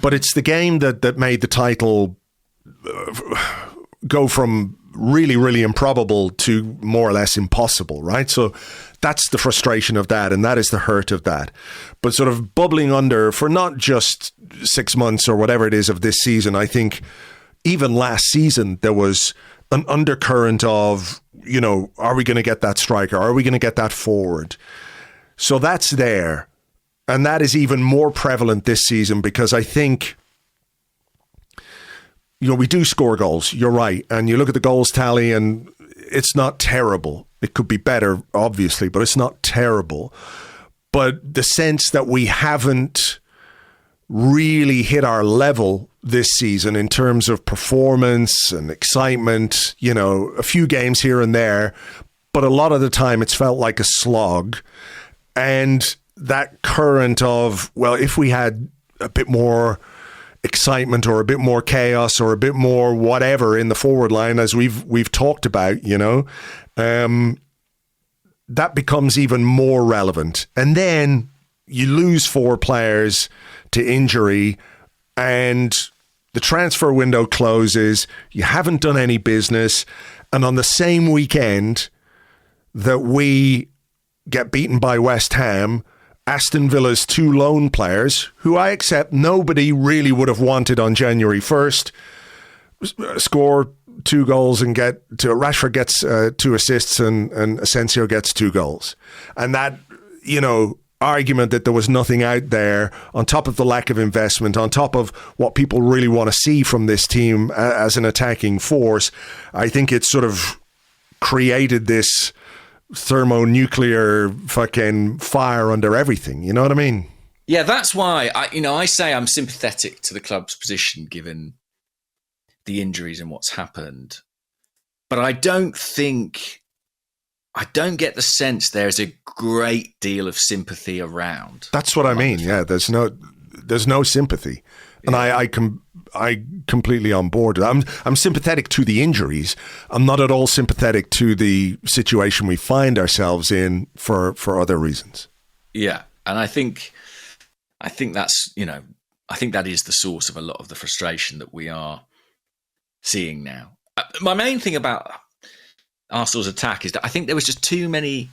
But it's the game that made the title go from really, really improbable to more or less impossible, right? So that's the frustration of that, and that is the hurt of that. But sort of bubbling under for not just 6 months or whatever it is of this season, I think even last season there was an undercurrent of, are we going to get that striker? Are we going to get that forward? So that's there. And that is even more prevalent this season because I think, we do score goals. You're right. And you look at the goals tally and it's not terrible. It could be better, obviously, but it's not terrible. But the sense that we haven't really hit our level this season in terms of performance and excitement, a few games here and there, but a lot of the time it's felt like a slog. And that current of, well, if we had a bit more excitement or a bit more chaos or a bit more whatever in the forward line, as we've talked about, that becomes even more relevant. And then you lose 4 players to injury and the transfer window closes. You haven't done any business. And on the same weekend that we get beaten by West Ham, Aston Villa's 2 loan players, who I accept nobody really would have wanted on January 1st, score 2 goals and Rashford gets 2 assists and Asensio gets 2 goals. And that, argument that there was nothing out there, on top of the lack of investment, on top of what people really want to see from this team as an attacking force, I think it sort of created this thermonuclear fucking fire under everything. You know what I mean?
Yeah, that's why I say I'm sympathetic to the club's position given the injuries and what's happened. But I don't get the sense there's a great deal of sympathy around.
That's what I mean. Yeah, there's no sympathy. And I completely on board. I'm sympathetic to the injuries. I'm not at all sympathetic to the situation we find ourselves in for other reasons.
Yeah, and I think that's, I think that is the source of a lot of the frustration that we are seeing now. My main thing about Arsenal's attack is that I think there was just too many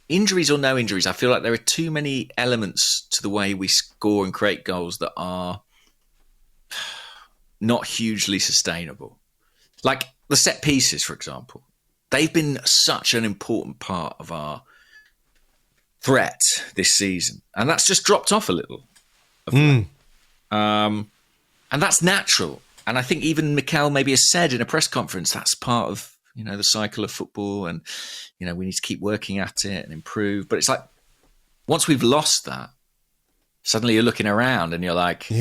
injuries or no injuries. I feel like there are too many elements to the way we score and create goals that are not hugely sustainable. Like the set pieces, for example. They've been such an important part of our threat this season. And that's just dropped off a little. And that's natural. And I think even Mikel maybe has said in a press conference, that's part of, the cycle of football, and, we need to keep working at it and improve. But it's like, once we've lost that, suddenly you're looking around and you're like,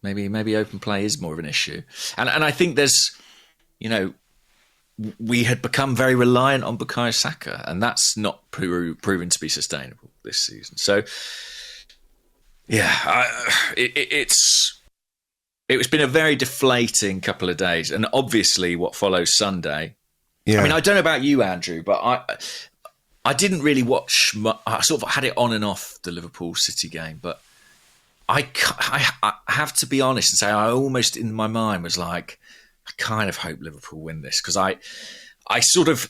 maybe open play is more of an issue. And I think there's, we had become very reliant on Bukayo Saka, and that's not proven to be sustainable this season. So, it's been a very deflating couple of days, and obviously what follows Sunday. Yeah. I mean, I don't know about you, Andrew, but I didn't really watch. I sort of had it on and off the Liverpool City game, but I have to be honest and say I almost in my mind was like, I kind of hope Liverpool win this, because I sort of,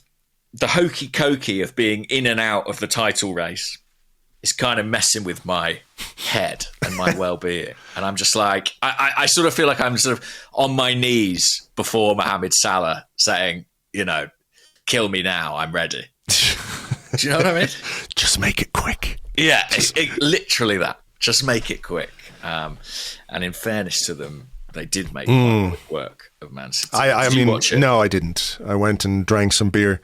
the hokey cokey of being in and out of the title race is kind of messing with my head and my well-being. And I'm just like, I sort of feel like I'm sort of on my knees before Mohamed Salah saying, kill me now, I'm ready. Do you know what I mean?
Just make it quick.
Yeah, literally that. Just make it quick. And in fairness to them, they did make quick work of Man City.
I mean, watch it? No, I didn't. I went and drank some beer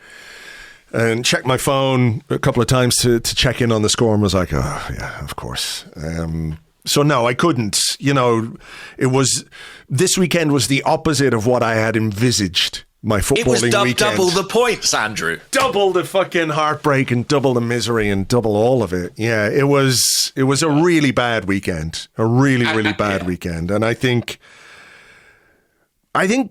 and checked my phone a couple of times to check in on the score, and was like, oh, yeah, of course. So no, I couldn't. This weekend was the opposite of what I had envisaged my footballing weekend.
Double the points, Andrew.
Double the fucking heartbreak and double the misery and double all of it. Yeah, it was a really bad weekend. A really, really bad weekend. And I think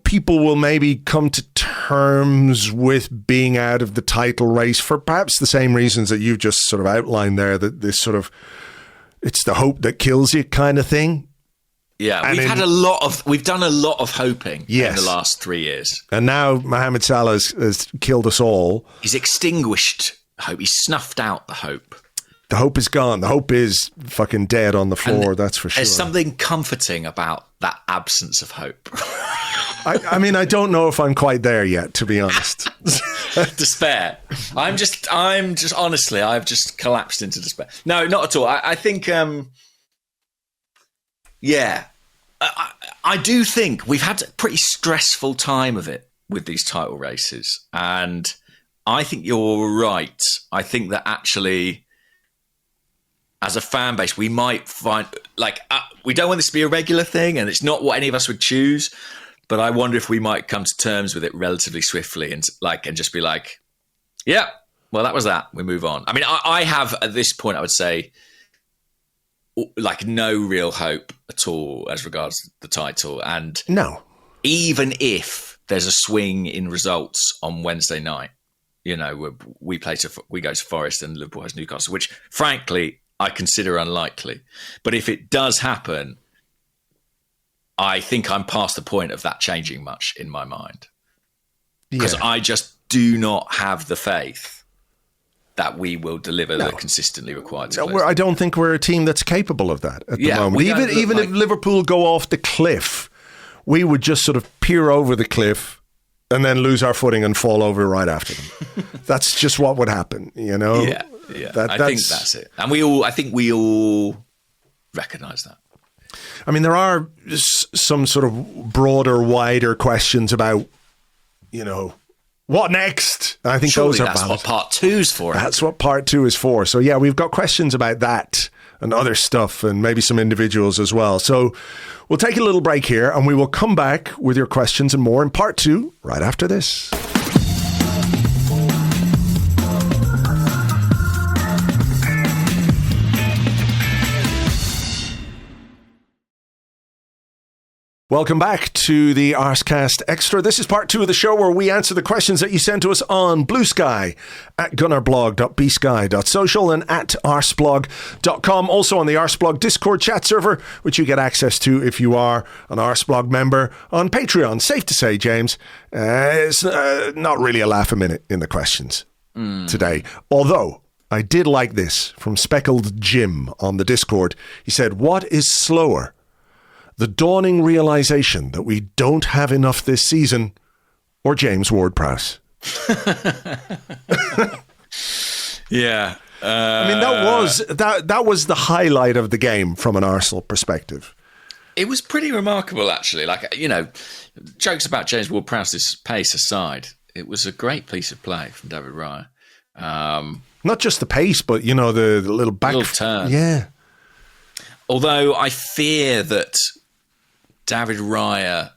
people will maybe come to terms with being out of the title race for perhaps the same reasons that you've just sort of outlined there, that this sort of, it's the hope that kills you kind of thing.
Yeah, we've done a lot of hoping in the last 3 years.
And now Mohamed Salah has killed us all.
He's extinguished hope. He's snuffed out the hope.
The hope is gone. The hope is fucking dead on the floor, that's for sure.
There's something comforting about that absence of hope.
I mean, I don't know if I'm quite there yet, to be honest.
Despair. I'm just honestly, I've just collapsed into despair. No, not at all. I think, I do think we've had a pretty stressful time of it with these title races. And I think you're right. I think that actually, as a fan base, we might find, we don't want this to be a regular thing, and it's not what any of us would choose, but I wonder if we might come to terms with it relatively swiftly and just be like, yeah, well, that was that. We move on. I mean, I have, at this point, I would say, no real hope at all as regards the title. And
no,
even if there's a swing in results on Wednesday night, we go to Forest and Liverpool has Newcastle, which frankly I consider unlikely. But if it does happen, I think I'm past the point of that changing much in my mind, because I just do not have the faith that we will deliver the consistently required.
I don't think we're a team that's capable of that at the moment. Even if Liverpool go off the cliff, we would just sort of peer over the cliff and then lose our footing and fall over right after them. That's just what would happen, Yeah.
I think that's it. And I think we all recognise that.
I mean, there are some sort of broader, wider questions about, what next? I think
surely
those are
that's
valid.
what part 2's for.
That's what part 2 is for. So, yeah, we've got questions about that and other stuff, and maybe some individuals as well. So we'll take a little break here, and we will come back with your questions and more in part 2 right after this. Welcome back to the Arsecast Extra. This is part 2 of the show where we answer the questions that you send to us on Blue Sky at gunnerblog.bsky.social and at arseblog.com. Also on the Arseblog Discord chat server, which you get access to if you are an Arseblog member on Patreon. Safe to say, James, it's not really a laugh a minute in the questions today. Although I did like this from Speckled Jim on the Discord. He said, what is slower? The dawning realization that we don't have enough this season, or James Ward-Prowse?
Yeah.
I mean, that was the highlight of the game from an Arsenal perspective.
It was pretty remarkable, actually. Jokes about James Ward-Prowse's pace aside, it was a great piece of play from David Raya.
Not just the pace, but, the little back...
little turn.
Yeah.
Although I fear that David Raya,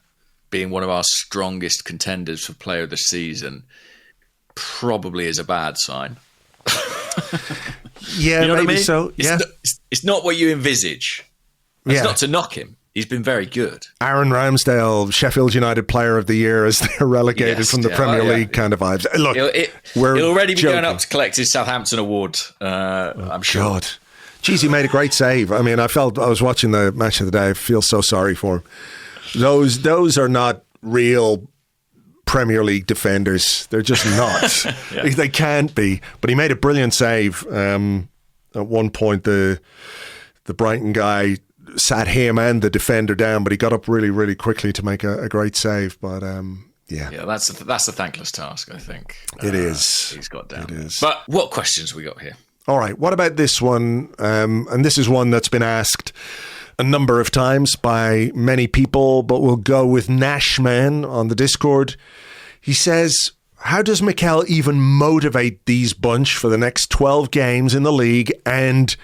being one of our strongest contenders for player of the season, probably is a bad sign.
Yeah, maybe what I mean? So. Yeah.
It's not what you envisage. It's not to knock him. He's been very good.
Aaron Ramsdale, Sheffield United Player of the Year, as they're relegated from the Premier League kind of vibes. Look,
he'll already be going up to collect his Southampton award, I'm sure.
God. Jeez, he made a great save. I mean, I was watching the match of the day. I feel so sorry for him. Those are not real Premier League defenders. They're just not. They can't be. But he made a brilliant save. At one point, the Brighton guy sat him and the defender down, but he got up really, really quickly to make a great save. But
yeah, that's a thankless task, I think.
It is.
He's got down.
It is.
But what questions we got here?
All right, what about this one? And this is one that's been asked a number of times by many people, but we'll go with Nashman on the Discord. He says, how does Mikel even motivate these bunch for the next 12 games in the league and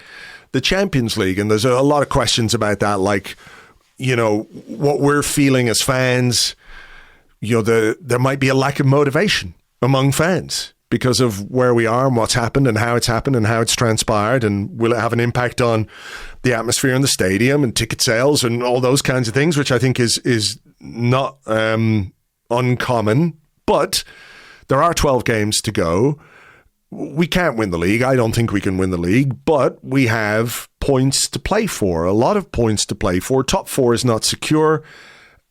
the Champions League? And there's a lot of questions about that, like, what we're feeling as fans. There might be a lack of motivation among fans because of where we are and what's happened and how it's transpired, and will it have an impact on the atmosphere in the stadium and ticket sales and all those kinds of things, which I think is not uncommon. But there are 12 games to go. We can't win the league. I don't think we can win the league, but we have points to play for, a lot of points to play for. Top 4 is not secure,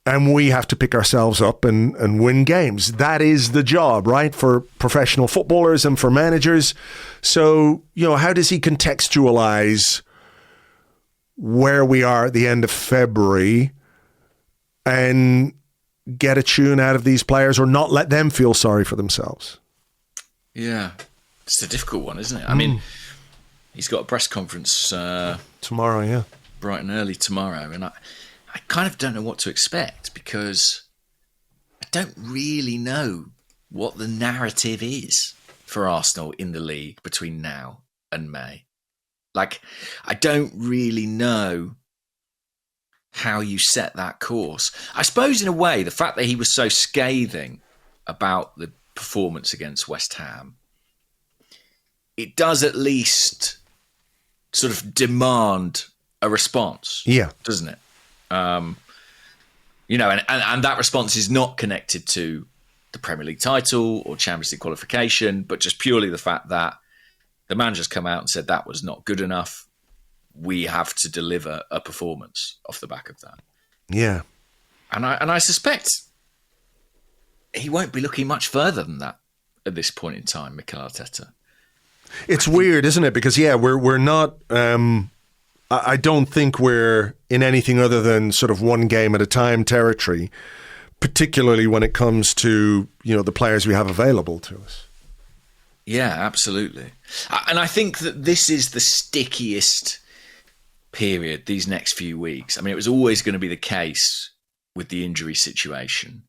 and we have to pick ourselves up and win games. That is the job, right, for professional footballers and for managers. So, how does he contextualize where we are at the end of February and get a tune out of these players or not let them feel sorry for themselves?
Yeah, it's a difficult one, isn't it? I mean, he's got a press conference
tomorrow, yeah.
Bright and early tomorrow, and I kind of don't know what to expect, because I don't really know what the narrative is for Arsenal in the league between now and May. Like, I don't really know how you set that course. I suppose in a way, the fact that he was so scathing about the performance against West Ham, it does at least sort of demand a response.
Yeah.
Doesn't it? And that response is not connected to the Premier League title or Champions League qualification, but just purely the fact that the manager's come out and said that was not good enough. We have to deliver a performance off the back of that.
Yeah.
And I suspect he won't be looking much further than that at this point in time, Mikel Arteta.
It's weird, isn't it? Because, we're not... I don't think we're in anything other than sort of one game at a time territory, particularly when it comes to, the players we have available to us.
Yeah, absolutely. And I think that this is the stickiest period, these next few weeks. I mean, it was always going to be the case with the injury situation.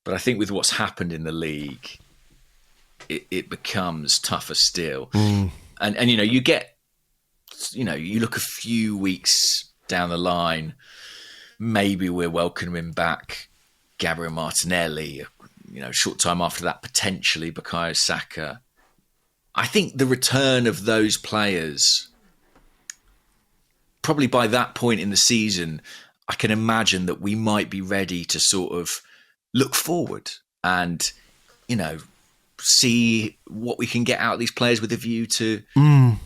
But I think with what's happened in the league, it becomes tougher still. And you get... you look a few weeks down the line, maybe we're welcoming back Gabriel Martinelli, short time after that, potentially Bukayo Saka. I think the return of those players, probably by that point in the season, I can imagine that we might be ready to sort of look forward and, see what we can get out of these players with a view to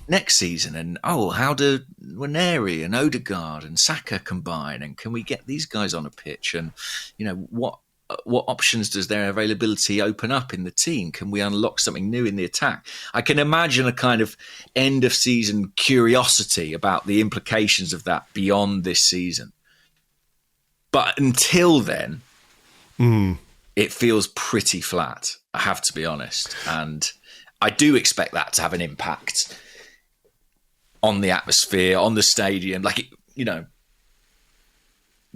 next season. And, how do Waneri and Odegaard and Saka combine? And can we get these guys on a pitch? And, what options does their availability open up in the team? Can we unlock something new in the attack? I can imagine a kind of end of season curiosity about the implications of that beyond this season. But until then, it feels pretty flat, I have to be honest. And I do expect that to have an impact on the atmosphere, on the stadium. The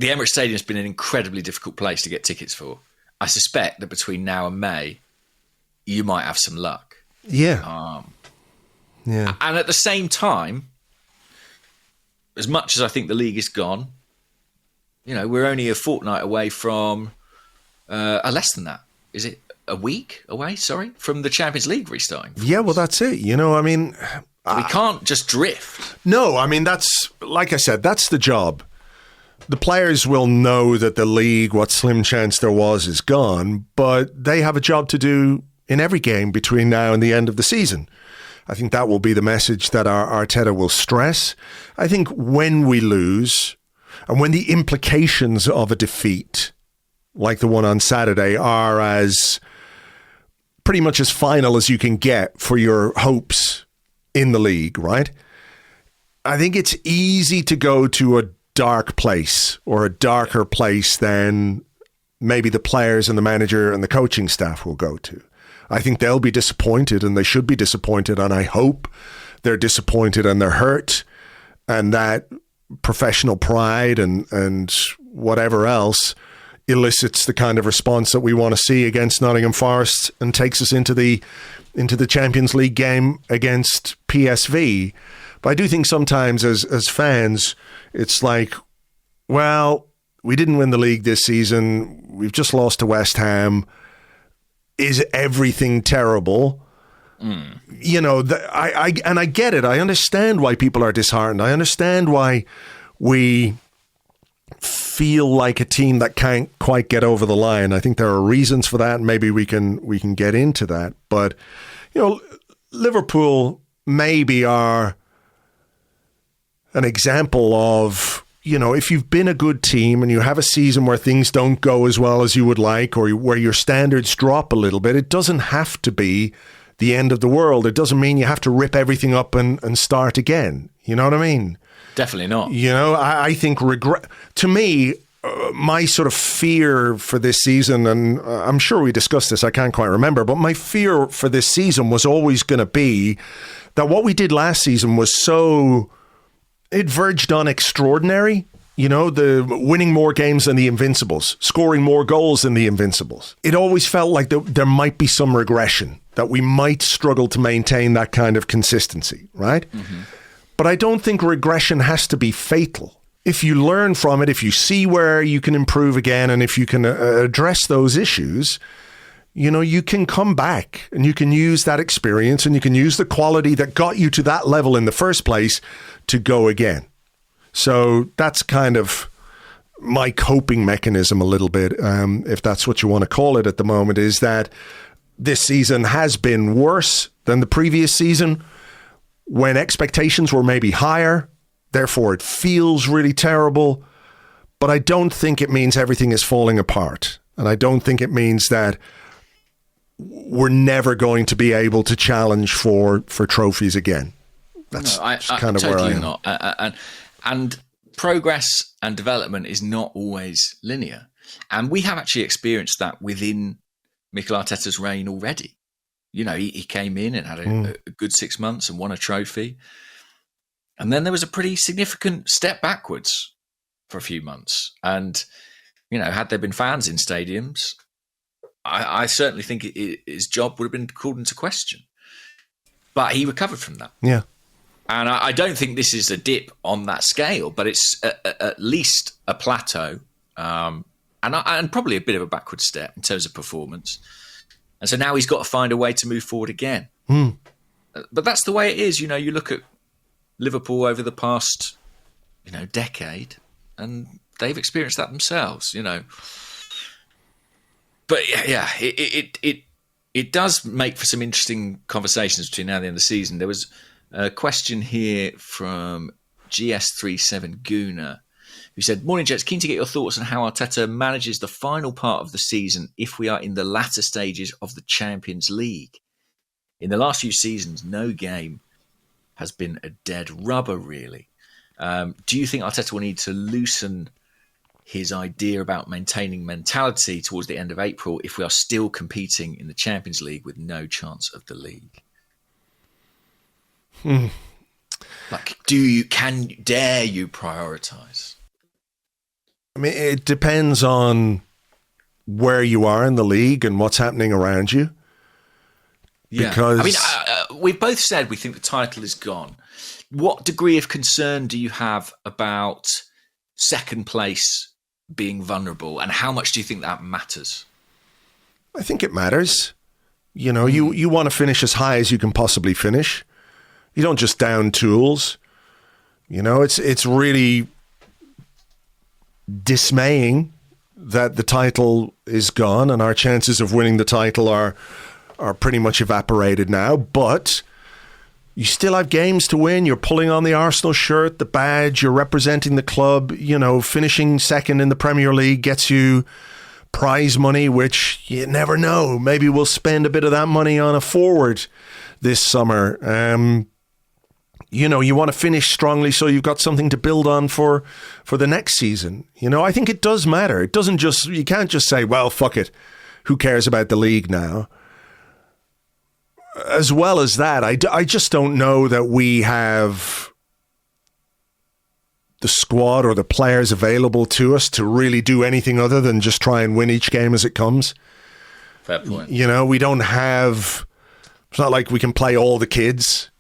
Emirates Stadium has been an incredibly difficult place to get tickets for. I suspect that between now and May, you might have some luck.
Yeah.
And at the same time, as much as I think the league is gone, we're only a fortnight away from... less than that. Is it a week away? Sorry, from the Champions League restarting.
Yeah, well, that's it.
We can't just drift.
No, that's, like I said, that's the job. The players will know that the league, what slim chance there was, is gone, but they have a job to do in every game between now and the end of the season. I think that will be the message that our Arteta will stress. I think when we lose, and when the implications of a defeat like the one on Saturday are as pretty much as final as you can get for your hopes in the league, right? I think it's easy to go to a dark place or a darker place than maybe the players and the manager and the coaching staff will go to. I think they'll be disappointed, and they should be disappointed, and I hope they're disappointed and they're hurt, and that professional pride and whatever else elicits the kind of response that we want to see against Nottingham Forest and takes us into the Champions League game against PSV. But I do think sometimes as fans, it's like, well, we didn't win the league this season. We've just lost to West Ham. Is everything terrible? I get it. I understand why people are disheartened. I understand why we feel like a team that can't quite get over the line. I think there are reasons for that, and maybe we can get into that. But Liverpool maybe are an example of, if you've been a good team and you have a season where things don't go as well as you would like, or where your standards drop a little bit, it doesn't have to be the end of the world. It doesn't mean you have to rip everything up and start again. You know what I mean?
Definitely not.
I think regret, to me, my sort of fear for this season, and I'm sure we discussed this, I can't quite remember, but my fear for this season was always going to be that what we did last season was it verged on extraordinary. You know, the winning more games than the Invincibles, scoring more goals than the Invincibles. It always felt like there might be some regression, that we might struggle to maintain that kind of consistency, right? Mm-hmm. But I don't think regression has to be fatal. If you learn from it, if you see where you can improve again, and if you can address those issues, you know, you can come back and you can use that experience and you can use the quality that got you to that level in the first place to go again. So that's kind of my coping mechanism a little bit, if that's what you want to call it at the moment, is that this season has been worse than the previous season when expectations were maybe higher. Therefore, it feels really terrible. But I don't think it means everything is falling apart. And I don't think it means that we're never going to be able to challenge for trophies again. That's kind of
totally
where I am.
Not. And progress and development is not always linear. And we have actually experienced that within Mikel Arteta's reign already. You know, he came in and had a good 6 months and won a trophy. And then there was a pretty significant step backwards for a few months. And, you know, had there been fans in stadiums, I certainly think his job would have been called into question. But he recovered from that.
Yeah.
And I don't think this is a dip on that scale, but it's at least a plateau and probably a bit of a backward step in terms of performance. And so now he's got to find a way to move forward again. But that's the way it is. You know, you look at Liverpool over the past, decade, and they've experienced that themselves, But yeah, it does make for some interesting conversations between now and the end of the season. There was a question here from GS37 Guna, who said, "Morning, Jets. Keen to get your thoughts on how Arteta manages the final part of the season if we are in the latter stages of the Champions League. In the last few seasons, no game has been a dead rubber, really. Do you think Arteta will need to loosen his idea about maintaining mentality towards the end of April if we are still competing in the Champions League with no chance of the league?" Like, dare you prioritise?
I mean, it depends on where you are in the league and what's happening around you.
Yeah.
Because
I mean, we've both said we think the title is gone. What degree of concern do you have about second place being vulnerable, and how much do you think that matters?
I think it matters. You want to finish as high as you can possibly finish. You don't just down tools. It's really dismaying that the title is gone and our chances of winning the title are pretty much evaporated now. But you still have games to win. You're pulling on the Arsenal shirt, the badge. You're representing the club. Finishing second in the Premier League gets you prize money, which you never know. Maybe we'll spend a bit of that money on a forward this summer. You want to finish strongly so you've got something to build on for the next season. I think it does matter. You can't just say, well, fuck it. Who cares about the league now? As well as that, I just don't know that we have the squad or the players available to us to really do anything other than just try and win each game as it comes.
Fair point.
We don't have... It's not like we can play all the kids,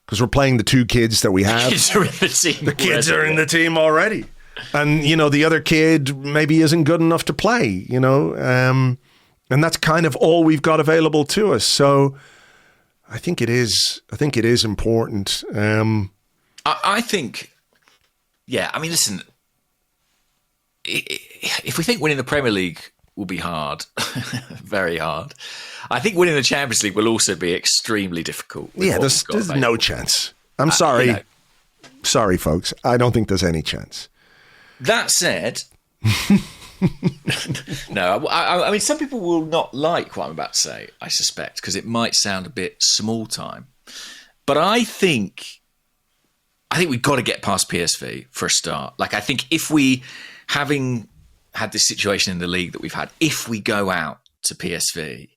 because we're playing the two kids that we have.
The kids are in the team.
The kids are in the team already. And, the other kid maybe isn't good enough to play, and that's kind of all we've got available to us. So I think it is important.
I think, yeah, I mean, listen, if we think winning the Premier League will be hard, very hard, I think winning the Champions League will also be extremely difficult.
Yeah, there's no chance. I'm sorry. Sorry, folks. I don't think there's any chance.
That said, no, I mean, some people will not like what I'm about to say, I suspect, because it might sound a bit small time. But I think we've got to get past PSV for a start. Like, I think if we, having had this situation in the league that we've had, if we go out to PSV,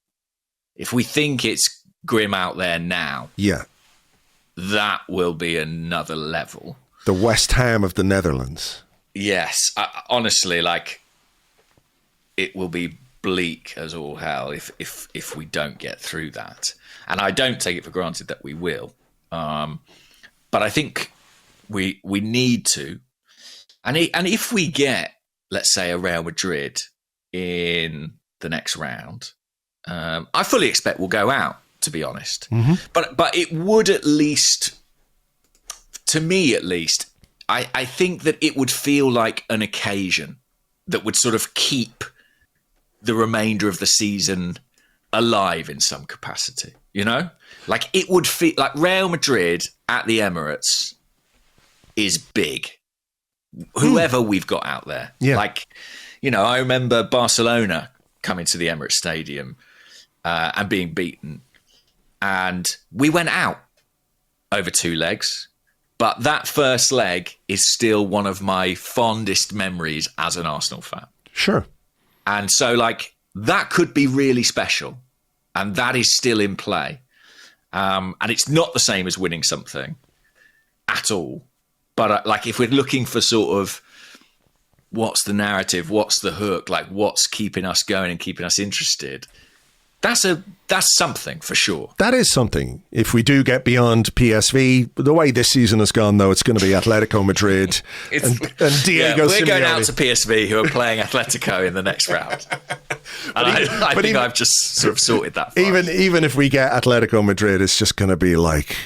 if we think it's grim out there now,
yeah,
that will be another level.
The West Ham of the Netherlands.
Yes, honestly, like, it will be bleak as all hell if we don't get through that. And I don't take it for granted that we will. But I think we need to. And if we get, let's say, a Real Madrid in the next round, I fully expect we'll go out, to be honest. Mm-hmm. But it would, at least, to me at least, I think that it would feel like an occasion that would sort of keep the remainder of the season alive in some capacity, you know? Like, it would feel like Real Madrid at the Emirates is big. Whoever we've got out there. Yeah. Like, you know, I remember Barcelona coming to the Emirates Stadium and being beaten. And we went out over 2 legs. But that first leg is still one of my fondest memories as an Arsenal fan.
Sure.
And so, like, that could be really special. And that is still in play. And it's not the same as winning something at all. But, like, if we're looking for sort of what's the narrative, what's the hook, like, what's keeping us going and keeping us interested, that's something for sure.
That is something. If we do get beyond PSV, the way this season has gone, though, it's going to be Atletico Madrid and Diego Simeone.
We're going out to PSV, who are playing Atletico in the next round. And I think I've just sort of sorted that.
Even if we get Atletico Madrid, it's just going to be like...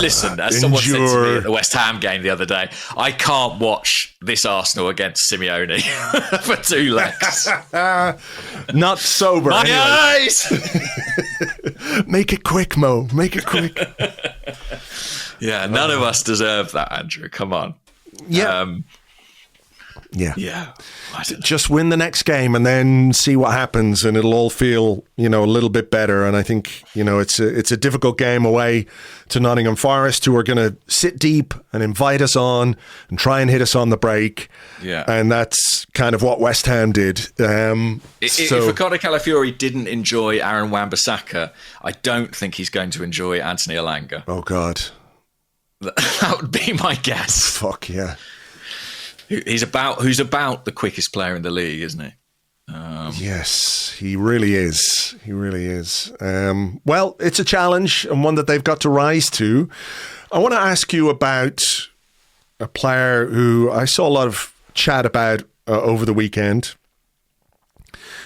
listen, as someone said to me at the West Ham game the other day, I can't watch this Arsenal against Simeone for 2 legs.
Not sober.
My
anyway.
eyes!
Make it quick, Mo. Make it quick.
Yeah, none of us deserve that, Andrew. Come on.
Yeah.
Yeah.
Just win the next game and then see what happens, and it'll all feel, you know, a little bit better. And I think, you know, it's a difficult game away to Nottingham Forest, who are going to sit deep and invite us on and try and hit us on the break.
Yeah.
And that's kind of what West Ham did.
If Ricardo Calafiori didn't enjoy Aaron Wan-Bissaka, I don't think he's going to enjoy Anthony Elanga.
Oh, God.
That would be my guess.
Fuck, yeah.
Who's about the quickest player in the league, isn't he?
Yes, he really is. He really is. Well, it's a challenge and one that they've got to rise to. I want to ask you about a player who I saw a lot of chat about over the weekend.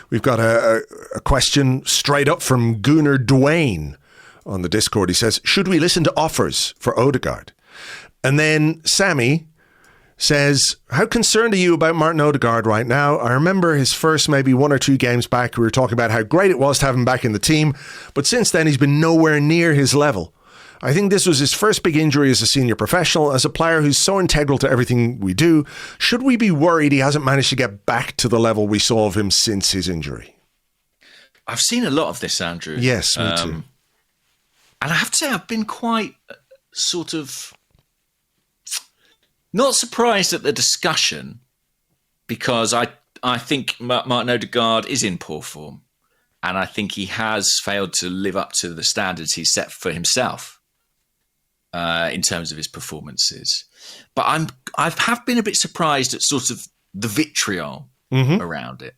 We've got a question straight up from Gunnar Dwayne on the Discord. He says, should we listen to offers for Odegaard? And then Sammy says, how concerned are you about Martin Odegaard right now? I remember his first maybe 1 or 2 games back, we were talking about how great it was to have him back in the team, but since then he's been nowhere near his level. I think this was his first big injury as a senior professional, as a player who's so integral to everything we do. Should we be worried he hasn't managed to get back to the level we saw of him since his injury?
I've seen a lot of this, Andrew.
Yes, me too.
And I have to say, I've been quite sort of... not surprised at the discussion, because I think Martin Odegaard is in poor form, and I think he has failed to live up to the standards he's set for himself in terms of his performances. But I have been a bit surprised at sort of the vitriol around it.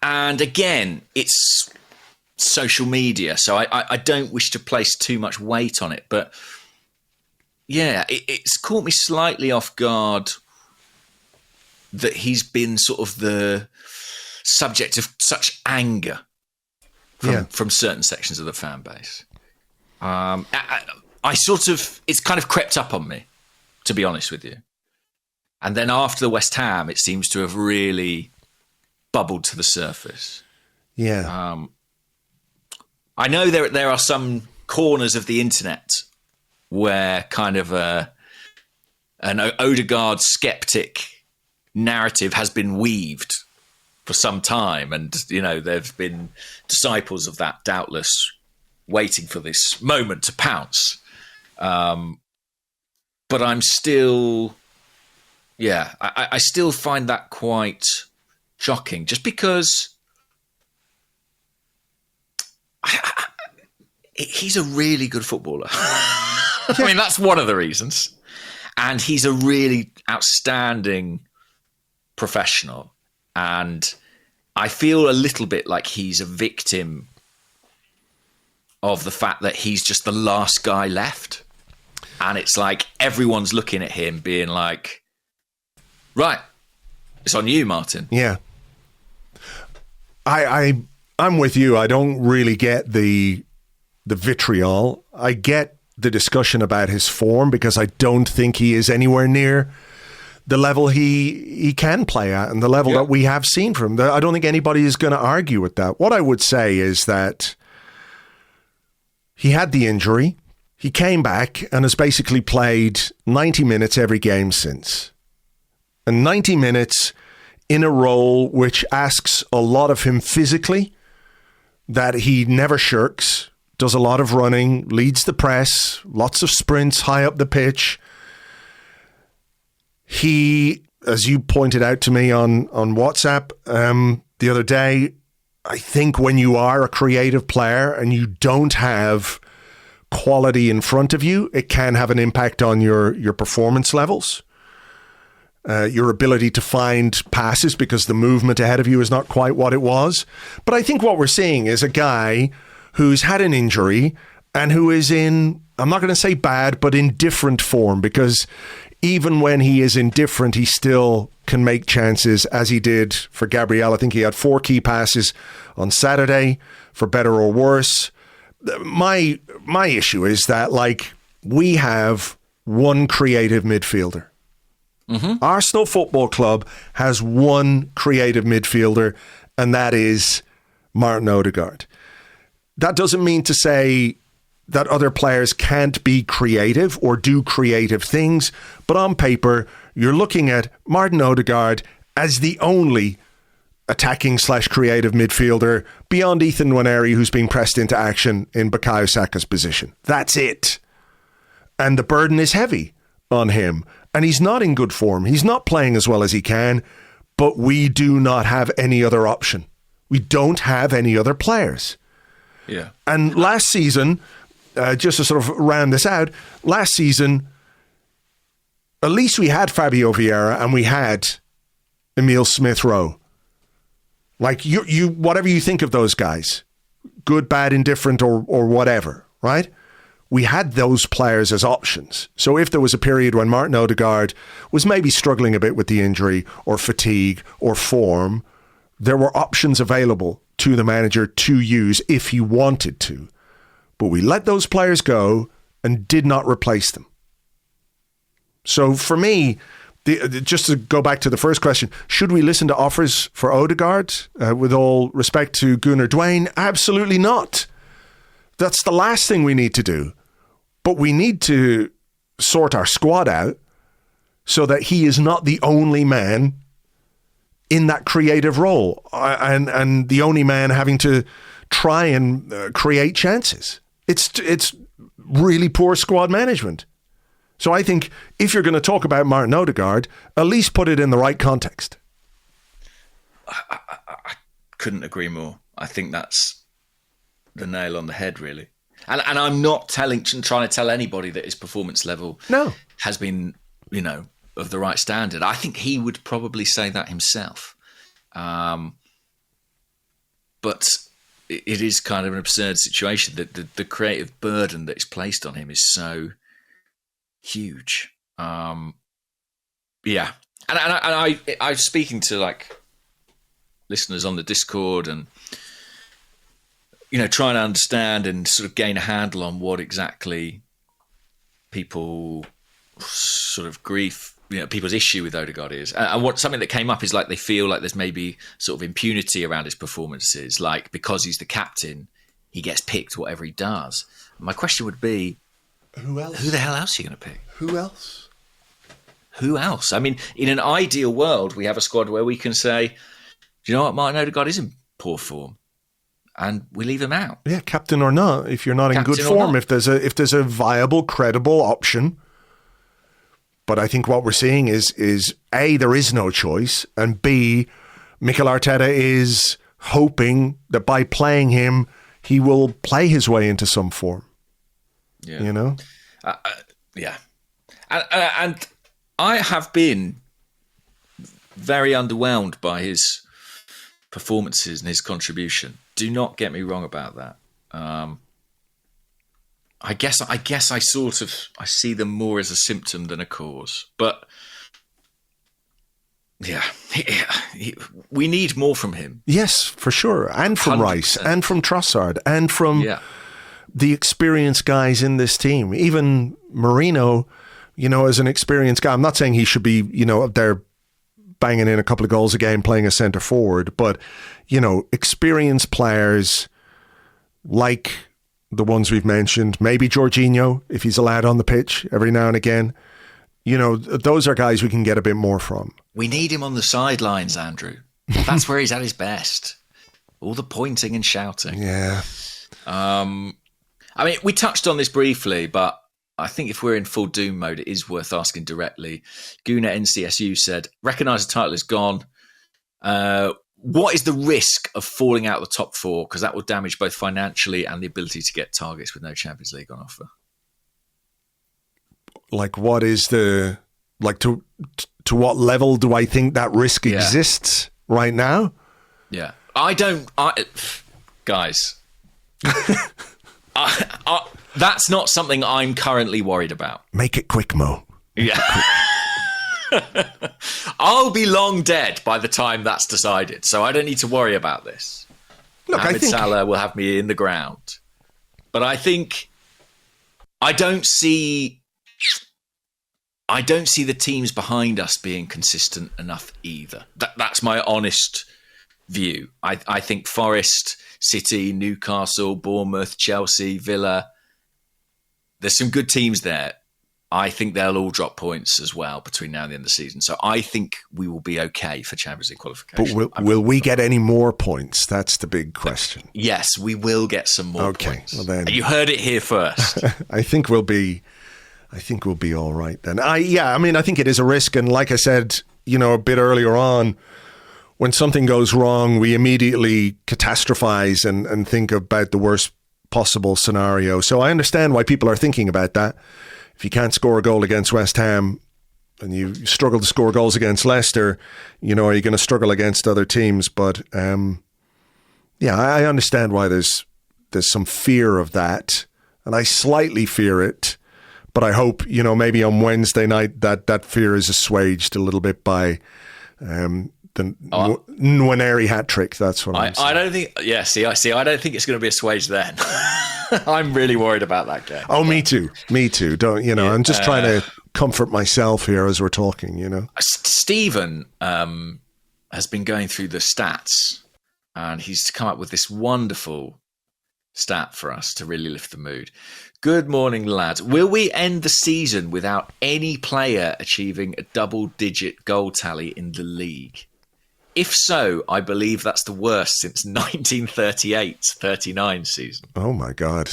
And again, it's social media, so I don't wish to place too much weight on it, but... yeah, it's caught me slightly off guard that he's been sort of the subject of such anger from certain sections of the fan base. It's kind of crept up on me, to be honest with you. And then after the West Ham, it seems to have really bubbled to the surface.
Yeah.
I know there are some corners of the internet where kind of an Odegaard skeptic narrative has been weaved for some time. And, you know, there have been disciples of that, doubtless, waiting for this moment to pounce. But I'm still... yeah, I still find that quite shocking, just because he's a really good footballer. I mean, that's one of the reasons. And he's a really outstanding professional. And I feel a little bit like he's a victim of the fact that he's just the last guy left. And it's like everyone's looking at him being like, right, it's on you, Martin.
Yeah. I'm with you. I don't really get the vitriol. I get the discussion about his form because I don't think he is anywhere near the level he can play at and the level that we have seen from him. I don't think anybody is going to argue with that. What I would say is that he had the injury. He came back and has basically played 90 minutes every game since. And 90 minutes in a role which asks a lot of him physically, that he never shirks, does a lot of running, leads the press, lots of sprints high up the pitch. He, as you pointed out to me on WhatsApp the other day, I think when you are a creative player and you don't have quality in front of you, it can have an impact on your performance levels. Your ability to find passes because the movement ahead of you is not quite what it was. But I think what we're seeing is a guy who's had an injury and who is in, I'm not going to say bad, but in different form, because even when he is indifferent, he still can make chances, as he did for Gabriel. I think he had 4 key passes on Saturday, for better or worse. My issue is that, like, we have one creative midfielder. Mm-hmm. Arsenal Football Club has one creative midfielder, and that is Martin Odegaard. That doesn't mean to say that other players can't be creative or do creative things, but on paper, you're looking at Martin Odegaard as the only attacking/creative midfielder beyond Ethan Nwaneri, who's been pressed into action in Bukayo Saka's position. That's it. And the burden is heavy on him. And he's not in good form. He's not playing as well as he can, but we do not have any other option. We don't have any other players.
Yeah.
And last season, just to sort of round this out, last season, at least we had Fabio Vieira and we had Emile Smith-Rowe. Like, you whatever you think of those guys, good, bad, indifferent, or whatever, right? We had those players as options. So if there was a period when Martin Odegaard was maybe struggling a bit with the injury or fatigue or form, there were options available to the manager to use if he wanted to. But we let those players go and did not replace them. So for me, just to go back to the first question, should we listen to offers for Odegaard? With all respect to Gunnar Dwayne, absolutely not. That's the last thing we need to do. But we need to sort our squad out so that he is not the only man in that creative role and the only man having to try and create chances. It's really poor squad management. So I think if you're going to talk about Martin Odegaard, at least put it in the right context.
I couldn't agree more. I think that's the nail on the head, really. And I'm not trying to tell anybody that his performance level has been, of the right standard. I think he would probably say that himself. But it is kind of an absurd situation that the creative burden that is placed on him is so huge. And I was speaking to like listeners on the Discord and trying to understand and sort of gain a handle on what exactly people sort of people's issue with Odegaard is. And something that came up is like they feel like there's maybe sort of impunity around his performances, like because he's the captain, he gets picked whatever he does. My question would be,
who else?
Who the hell else are you going to pick?
Who else?
Who else? I mean, in an ideal world, we have a squad where we can say, do you know what, Martin Odegaard is in poor form, and we leave him out.
Yeah, captain or not, if you're not in good form, if there's a viable, credible option. But I think what we're seeing is A, there is no choice, and B, Mikel Arteta is hoping that by playing him, he will play his way into some form.
Yeah.
Yeah.
And I have been very underwhelmed by his performances and his contribution. Do not get me wrong about that. I guess I see them more as a symptom than a cause. But yeah, we need more from him.
Yes, for sure. And from 100%. Rice, and from Trossard, and from the experienced guys in this team. Even Marino, as an experienced guy. I'm not saying he should be, up there banging in a couple of goals a game playing a centre forward, but, experienced players like the ones we've mentioned, maybe Jorginho, if he's allowed on the pitch every now and again, those are guys we can get a bit more from.
We need him on the sidelines, Andrew. That's where he's at his best. All the pointing and shouting.
Yeah.
We touched on this briefly, but I think if we're in full doom mode, it is worth asking directly. Guna NCSU said, recognise the title is gone. What is the risk of falling out of the top four? Because that will damage both financially and the ability to get targets with no Champions League on offer.
Like, what is to what level do I think that risk exists right now?
Yeah. Guys, that's not something I'm currently worried about.
Make it quick, Mo.
Yeah. I'll be long dead by the time that's decided, so I don't need to worry about this.
Look,
Mohamed Salah will have me in the ground. But I don't see the teams behind us being consistent enough either. That's my honest view. I think Forest, City, Newcastle, Bournemouth, Chelsea, Villa, there's some good teams there. I think they'll all drop points as well between now and the end of the season. So I think we will be okay for Champions League qualification.
But will we get any more points? That's the big question.
Yes, we will get some more points. Well then, you heard it here first.
I think we'll be all right then. I think it is a risk. And like I said, a bit earlier on, when something goes wrong, we immediately catastrophize and think about the worst possible scenario. So I understand why people are thinking about that. If you can't score a goal against West Ham and you struggle to score goals against Leicester, are you going to struggle against other teams? But I understand why there's some fear of that, and I slightly fear it. But I hope, maybe on Wednesday night that fear is assuaged a little bit by the Nwaneri hat trick. That's what I'm saying.
I don't think. Yeah, I don't think it's going to be assuaged then. I'm really worried about that game.
Oh, me too. Don't I'm just trying to comfort myself here as we're talking.
Stephen has been going through the stats, and he's come up with this wonderful stat for us to really lift the mood. Good morning, lads. Will we end the season without any player achieving a double-digit goal tally in the league? If so, I believe that's the worst since 1938-39 season.
Oh, my God.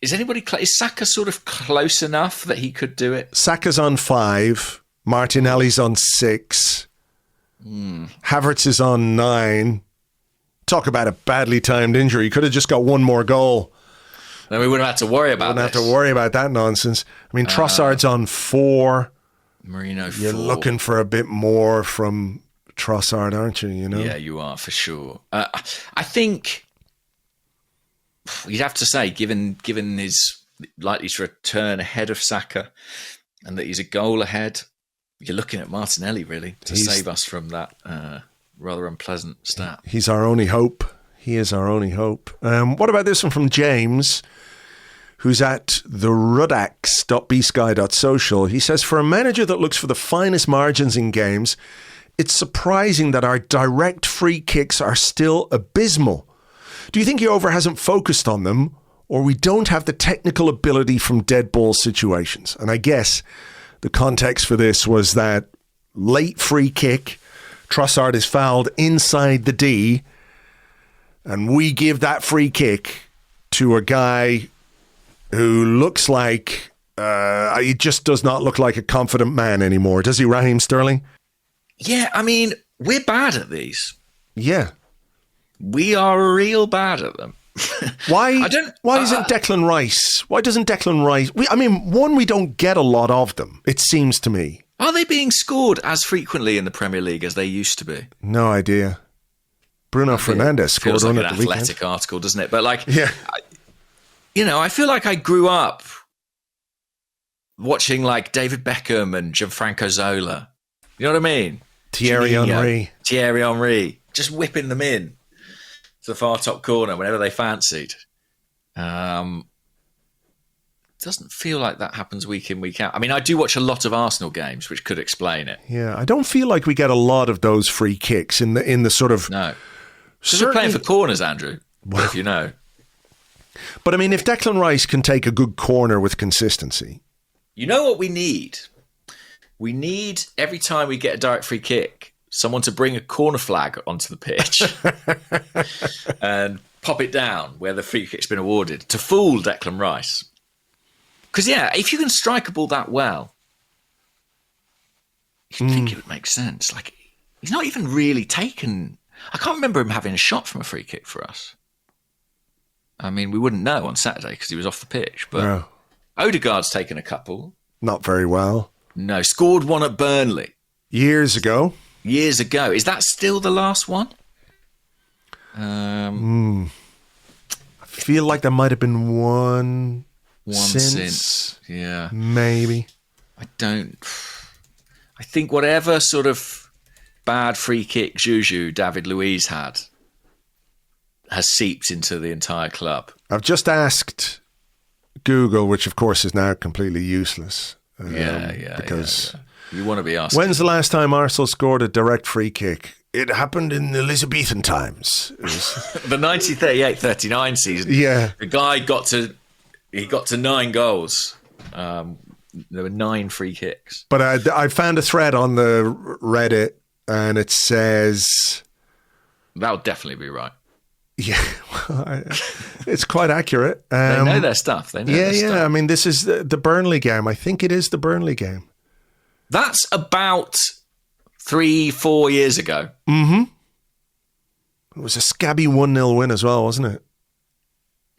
Is Saka sort of close enough that he could do it?
Saka's on 5. Martinelli's on 6. Havertz is on 9. Talk about a badly timed injury. He could have just got one more goal.
Then we wouldn't have to worry about
that nonsense. I mean, Trossard's on 4.
Marino 4.
You're looking for a bit more from Trossard, aren't you?
Yeah, you are, for sure. I think you'd have to say, given his likely to return ahead of Saka and that he's a goal ahead, you're looking at Martinelli, really, to save us from that rather unpleasant stat.
He's our only hope. He is our only hope. What about this one from James, who's at the rudax.bsky.social. He says, for a manager that looks for the finest margins in games, it's surprising that our direct free kicks are still abysmal. Do you think Jover hasn't focused on them, or we don't have the technical ability from dead ball situations? And I guess the context for this was that late free kick, Trossard is fouled inside the D, and we give that free kick to a guy who looks like he just does not look like a confident man anymore. Does he, Raheem Sterling?
Yeah, I mean, we're bad at these.
Yeah.
We are real bad at them.
Why isn't Declan Rice? Why doesn't Declan Rice? We don't get a lot of them, it seems to me.
Are they being scored as frequently in the Premier League as they used to be?
No idea. Bruno Fernandes scored one at the weekend.
Athletic article, doesn't it? But
yeah.
I feel like I grew up watching like David Beckham and Gianfranco Zola. You know what I mean?
Thierry
Henry, just whipping them in to the far top corner whenever they fancied. Doesn't feel like that happens week in, week out. I mean, I do watch a lot of Arsenal games, which could explain it.
Yeah, I don't feel like we get a lot of those free kicks in the sort of...
No. Because we're playing for corners, Andrew, if you know.
But I mean, if Declan Rice can take a good corner with consistency...
You know what we need? We need, every time we get a direct free kick, someone to bring a corner flag onto the pitch and pop it down where the free kick's been awarded to fool Declan Rice. Because, if you can strike a ball that well, you'd think it would make sense. Like, he's not even really taken... I can't remember him having a shot from a free kick for us. I mean, we wouldn't know on Saturday because he was off the pitch, but... No. Odegaard's taken a couple.
Not very well.
No, scored one at Burnley.
Years ago.
Is that still the last one?
I feel like there might have been one since.
Yeah.
Maybe.
I think whatever sort of bad free kick juju David Luiz had has seeped into the entire club.
I've just asked Google, which of course is now completely useless. Because
you want to be asked.
When's the last time Arsenal scored a direct free kick? It happened in the Elizabethan times. It was
the 1938-39 season.
Yeah,
the guy got to 9 goals. There were 9 free kicks.
But I found a thread on the Reddit, and it says
that'll definitely be right.
Yeah, it's quite accurate.
They know their stuff.
I mean, this is the Burnley game. I think it is the Burnley game.
That's about 3-4 years ago.
Mm-hmm. It was a scabby 1-0 win as well, wasn't it?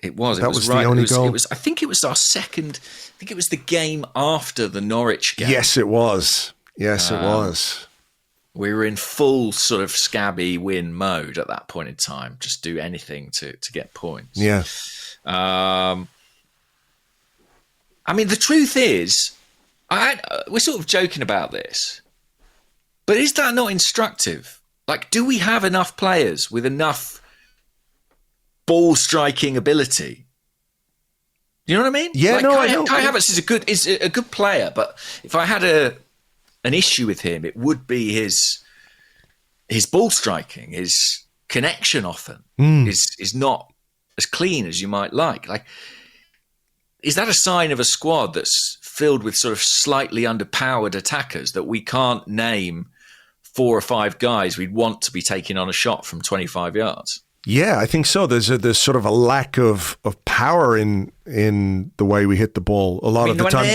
It was.
That was the only goal.
I think it was our second. I think it was the game after the Norwich game.
Yes, it was. It was.
We were in full sort of scabby win mode at that point in time. Just do anything to get points.
Yeah.
I mean, the truth is, we're sort of joking about this, but is that not instructive? Like, do we have enough players with enough ball striking ability? You know what I mean?
Yeah,
I know. Kai Havertz is a good player, but if I had an issue with him, it would be his ball striking, his connection often is not as clean as you might like. Like, is that a sign of a squad that's filled with sort of slightly underpowered attackers that we can't name 4 or 5 guys we'd want to be taking on a shot from 25 yards?
Yeah, I think so. There's sort of a lack of power in the way we hit the ball a lot of the time.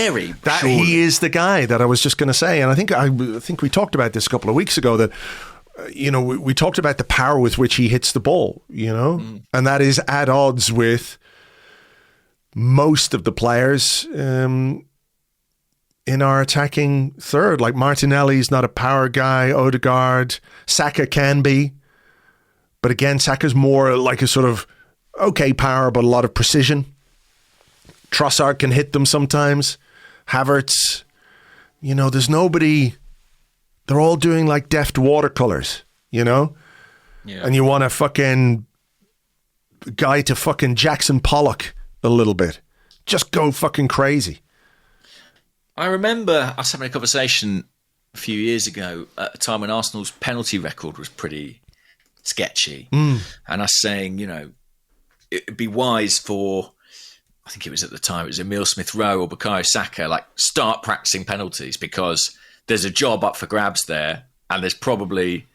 He is the guy that I was just going to say, and I think we talked about this a couple of weeks ago that we talked about the power with which he hits the ball, and that is at odds with most of the players in our attacking third. Like Martinelli's not a power guy. Odegaard, Saka can be. But again, Saka's more like a sort of okay power, but a lot of precision. Trossard can hit them sometimes. Havertz, there's nobody. They're all doing like deft watercolors, Yeah. And you want a fucking guy to fucking Jackson Pollock a little bit. Just go fucking crazy.
I remember us having a conversation a few years ago at a time when Arsenal's penalty record was pretty sketchy, and us saying, it'd be wise for, I think it was at the time, it was Emile Smith-Rowe or Bukayo Saka, like start practicing penalties because there's a job up for grabs there, and there's probably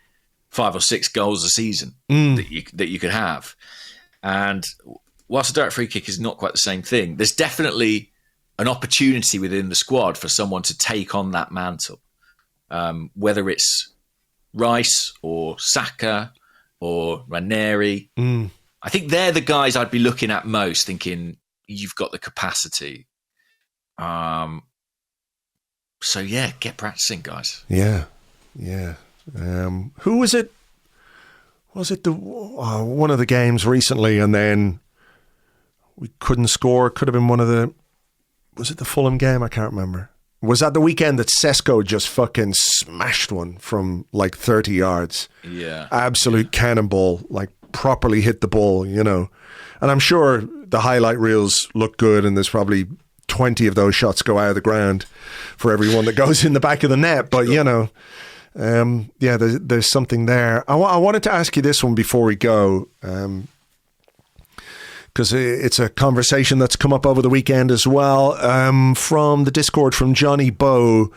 5 or 6 goals a season that you could have. And whilst a direct free kick is not quite the same thing, there's definitely an opportunity within the squad for someone to take on that mantle, whether it's Rice or Saka or Ranieri. I think they're the guys I'd be looking at most, thinking you've got the capacity. So yeah, get practicing, guys.
Yeah. Who was it? Was it one of the games recently, and then we couldn't score? Could have been one of the. Was it the Fulham game? I can't remember. Was that the weekend that Sesko just fucking smashed one from like 30 yards?
Yeah.
Absolute cannonball, like properly hit the ball, you know. And I'm sure the highlight reels look good, and there's probably 20 of those shots go out of the ground for every one that goes in the back of the net. But, you know, there's something there. I wanted to ask you this one before we go, because it's a conversation that's come up over the weekend as well. From the Discord from Johnny Bow,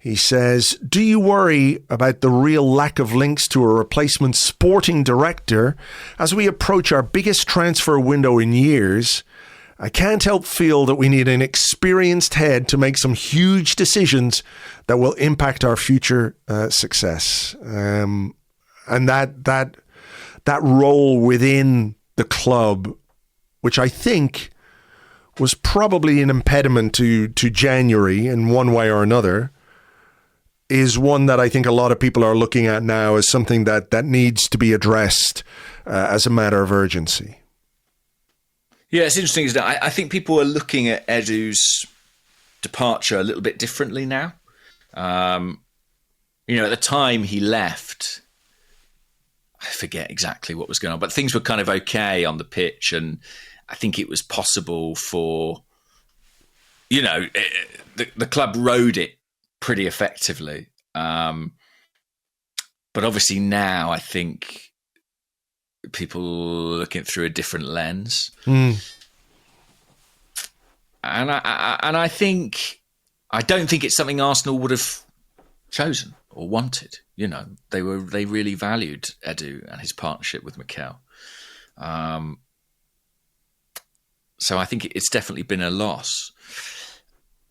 he says, do you worry about the real lack of links to a replacement sporting director as we approach our biggest transfer window in years? I can't help feel that we need an experienced head to make some huge decisions that will impact our future success. And that role within the club, which I think was probably an impediment to January in one way or another, is one that I think a lot of people are looking at now as something that needs to be addressed as a matter of urgency.
Yeah, it's interesting, isn't it? I think people are looking at Edu's departure a little bit differently now. At the time he left, I forget exactly what was going on, but things were kind of okay on the pitch, and I think it was possible for, the club rode it pretty effectively. But obviously now I think people looking through a different lens. And I think, I don't think it's something Arsenal would have chosen or wanted. You know, they really valued Edu and his partnership with Mikel. So I think it's definitely been a loss.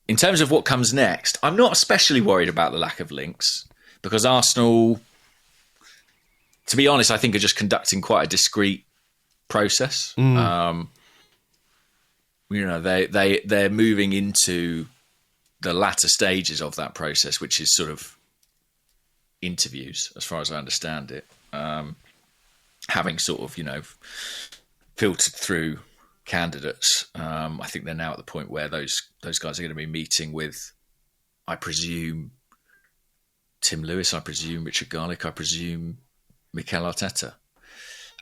In terms of what comes next, I'm not especially worried about the lack of links, because Arsenal, to be honest, I think are just conducting quite a discreet process. They're moving into the latter stages of that process, which is sort of interviews, as far as I understand it. Having sort of, filtered through candidates, I think they're now at the point where those guys are going to be meeting with, I presume, Tim Lewis, I presume Richard Garlick, I presume Mikel Arteta.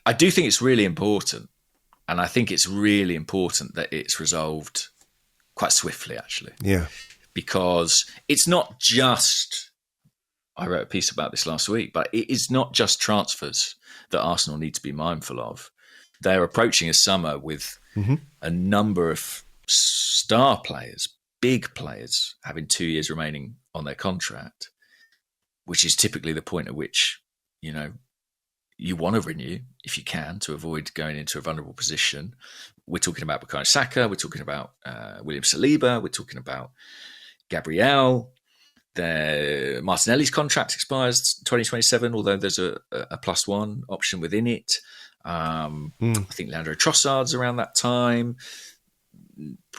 I do think it's really important, and I think it's really important that it's resolved quite swiftly, actually.
Yeah.
Because it's not just, I wrote a piece about this last week, but it is not just transfers that Arsenal need to be mindful of. They're approaching a summer with a number of star players, big players, having 2 years remaining on their contract, which is typically the point at which, you want to renew if you can, to avoid going into a vulnerable position. We're talking about Bukayo Saka, we're talking about William Saliba, we're talking about Gabriel. Martinelli's contract expires 2027, although there's a +1 option within it. I think Leandro Trossard's around that time.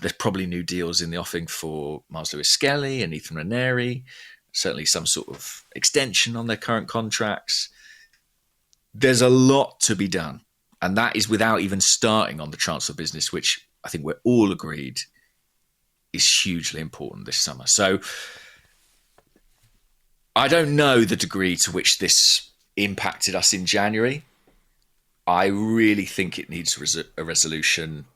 There's probably new deals in the offing for Myles Lewis-Skelly and Ethan Ranieri. Certainly some sort of extension on their current contracts. There's a lot to be done. And that is without even starting on the transfer business, which I think we're all agreed is hugely important this summer. So I don't know the degree to which this impacted us in January. I really think it needs a resolution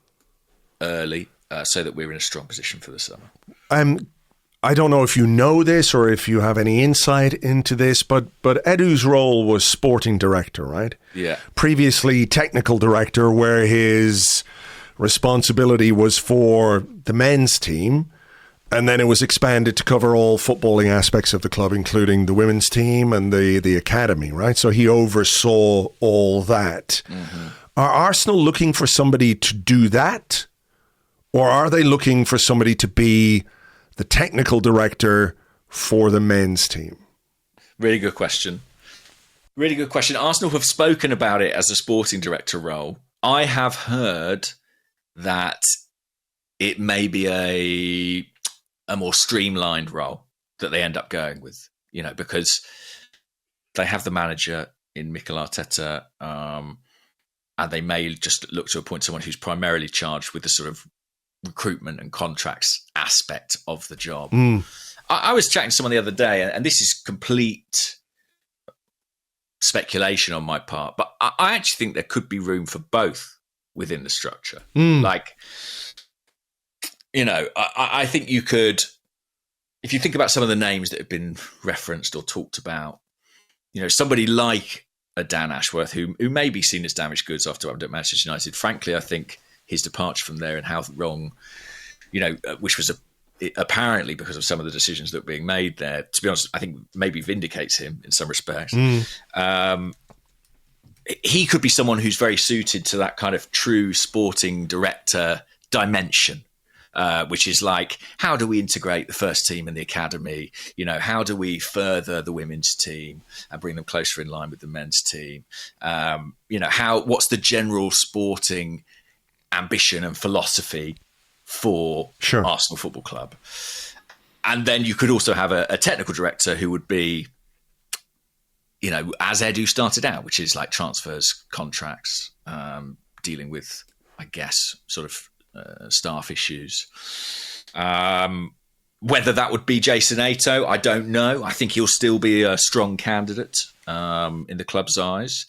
early so that we're in a strong position for the summer.
I don't know if you know this or if you have any insight into this, but Edu's role was sporting director, right?
Yeah.
Previously technical director, where his responsibility was for the men's team, and then it was expanded to cover all footballing aspects of the club, including the women's team and the academy, right? So he oversaw all that. Are Arsenal looking for somebody to do that? Or are they looking for somebody to be the technical director for the men's team?
Really good question. Really good question. Arsenal have spoken about it as a sporting director role. I have heard that it may be a more streamlined role that they end up going with, because they have the manager in Mikel Arteta, and they may just look to appoint someone who's primarily charged with the sort of recruitment and contracts aspect of the job. I was chatting to someone the other day, and this is complete speculation on my part, but I actually think there could be room for both within the structure. I think you could, if you think about some of the names that have been referenced or talked about, somebody like a Dan Ashworth, who may be seen as damaged goods after having at Manchester United. Frankly, I think his departure from there and how wrong, which was apparently because of some of the decisions that were being made there, to be honest, I think maybe vindicates him in some respects. He could be someone who's very suited to that kind of true sporting director dimension, which is like, how do we integrate the first team and the academy? How do we further the women's team and bring them closer in line with the men's team? What's the general sporting ambition and philosophy for Arsenal Football Club? And then you could also have a technical director who would be, as Edu started out, which is like transfers, contracts, dealing with, I guess, sort of staff issues. Whether that would be Jason Ato, I don't know. I think he'll still be a strong candidate in the club's eyes,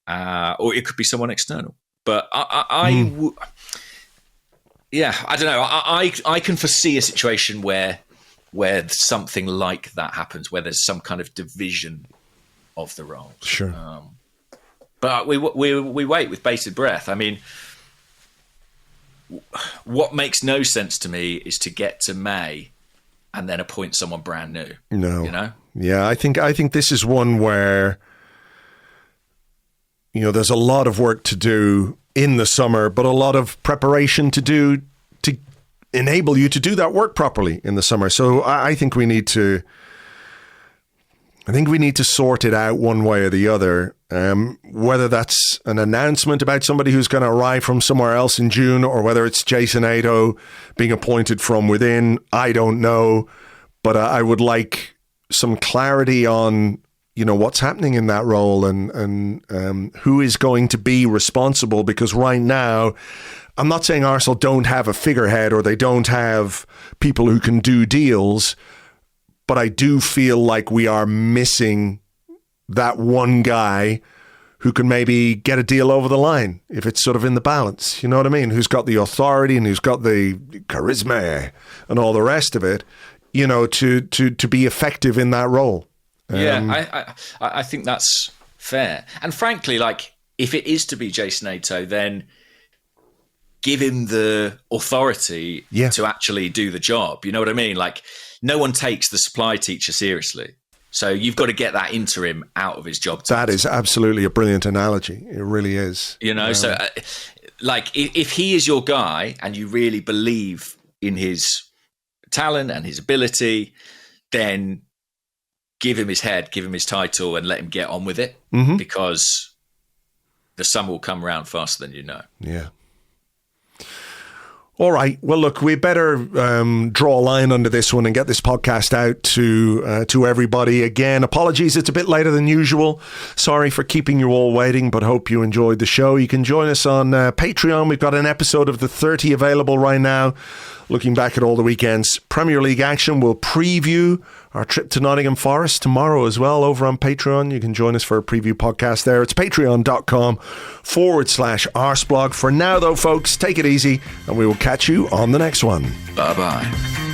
or it could be someone external. But I don't know. I can foresee a situation where something like that happens, where there's some kind of division of the role.
Sure.
But we wait with bated breath. I mean, what makes no sense to me is to get to May and then appoint someone brand new.
No. Yeah, I think this is one where, there's a lot of work to do in the summer, but a lot of preparation to do to enable you to do that work properly in the summer. So I think we need to sort it out one way or the other. Whether that's an announcement about somebody who's going to arrive from somewhere else in June, or whether it's Jason Ato being appointed from within, I don't know. But I would like some clarity on, what's happening in that role and who is going to be responsible. Because right now, I'm not saying Arsenal don't have a figurehead or they don't have people who can do deals, but I do feel like we are missing that one guy who can maybe get a deal over the line if it's sort of in the balance. You know what I mean? Who's got the authority and who's got the charisma and all the rest of it, to be effective in that role.
I think that's fair. And frankly, like, if it is to be Jason Ato, then give him the authority to actually do the job. You know what I mean? Like, no one takes the supply teacher seriously. So you've got to get that interim out of his job title.
That is absolutely a brilliant analogy. It really is.
So like, if he is your guy and you really believe in his talent and his ability, then give him his head, give him his title, and let him get on with it, because the sun will come around faster than you know.
Yeah. All right. Well, look, we better draw a line under this one and get this podcast out to everybody. Again, apologies, it's a bit later than usual. Sorry for keeping you all waiting, but hope you enjoyed the show. You can join us on Patreon. We've got an episode of The 30 available right now, looking back at all the weekend's Premier League action. We'll preview our trip to Nottingham Forest tomorrow as well over on Patreon. You can join us for a preview podcast there. It's patreon.com/Arseblog. For now, though, folks, take it easy, and we will catch you on the next one.
Bye-bye.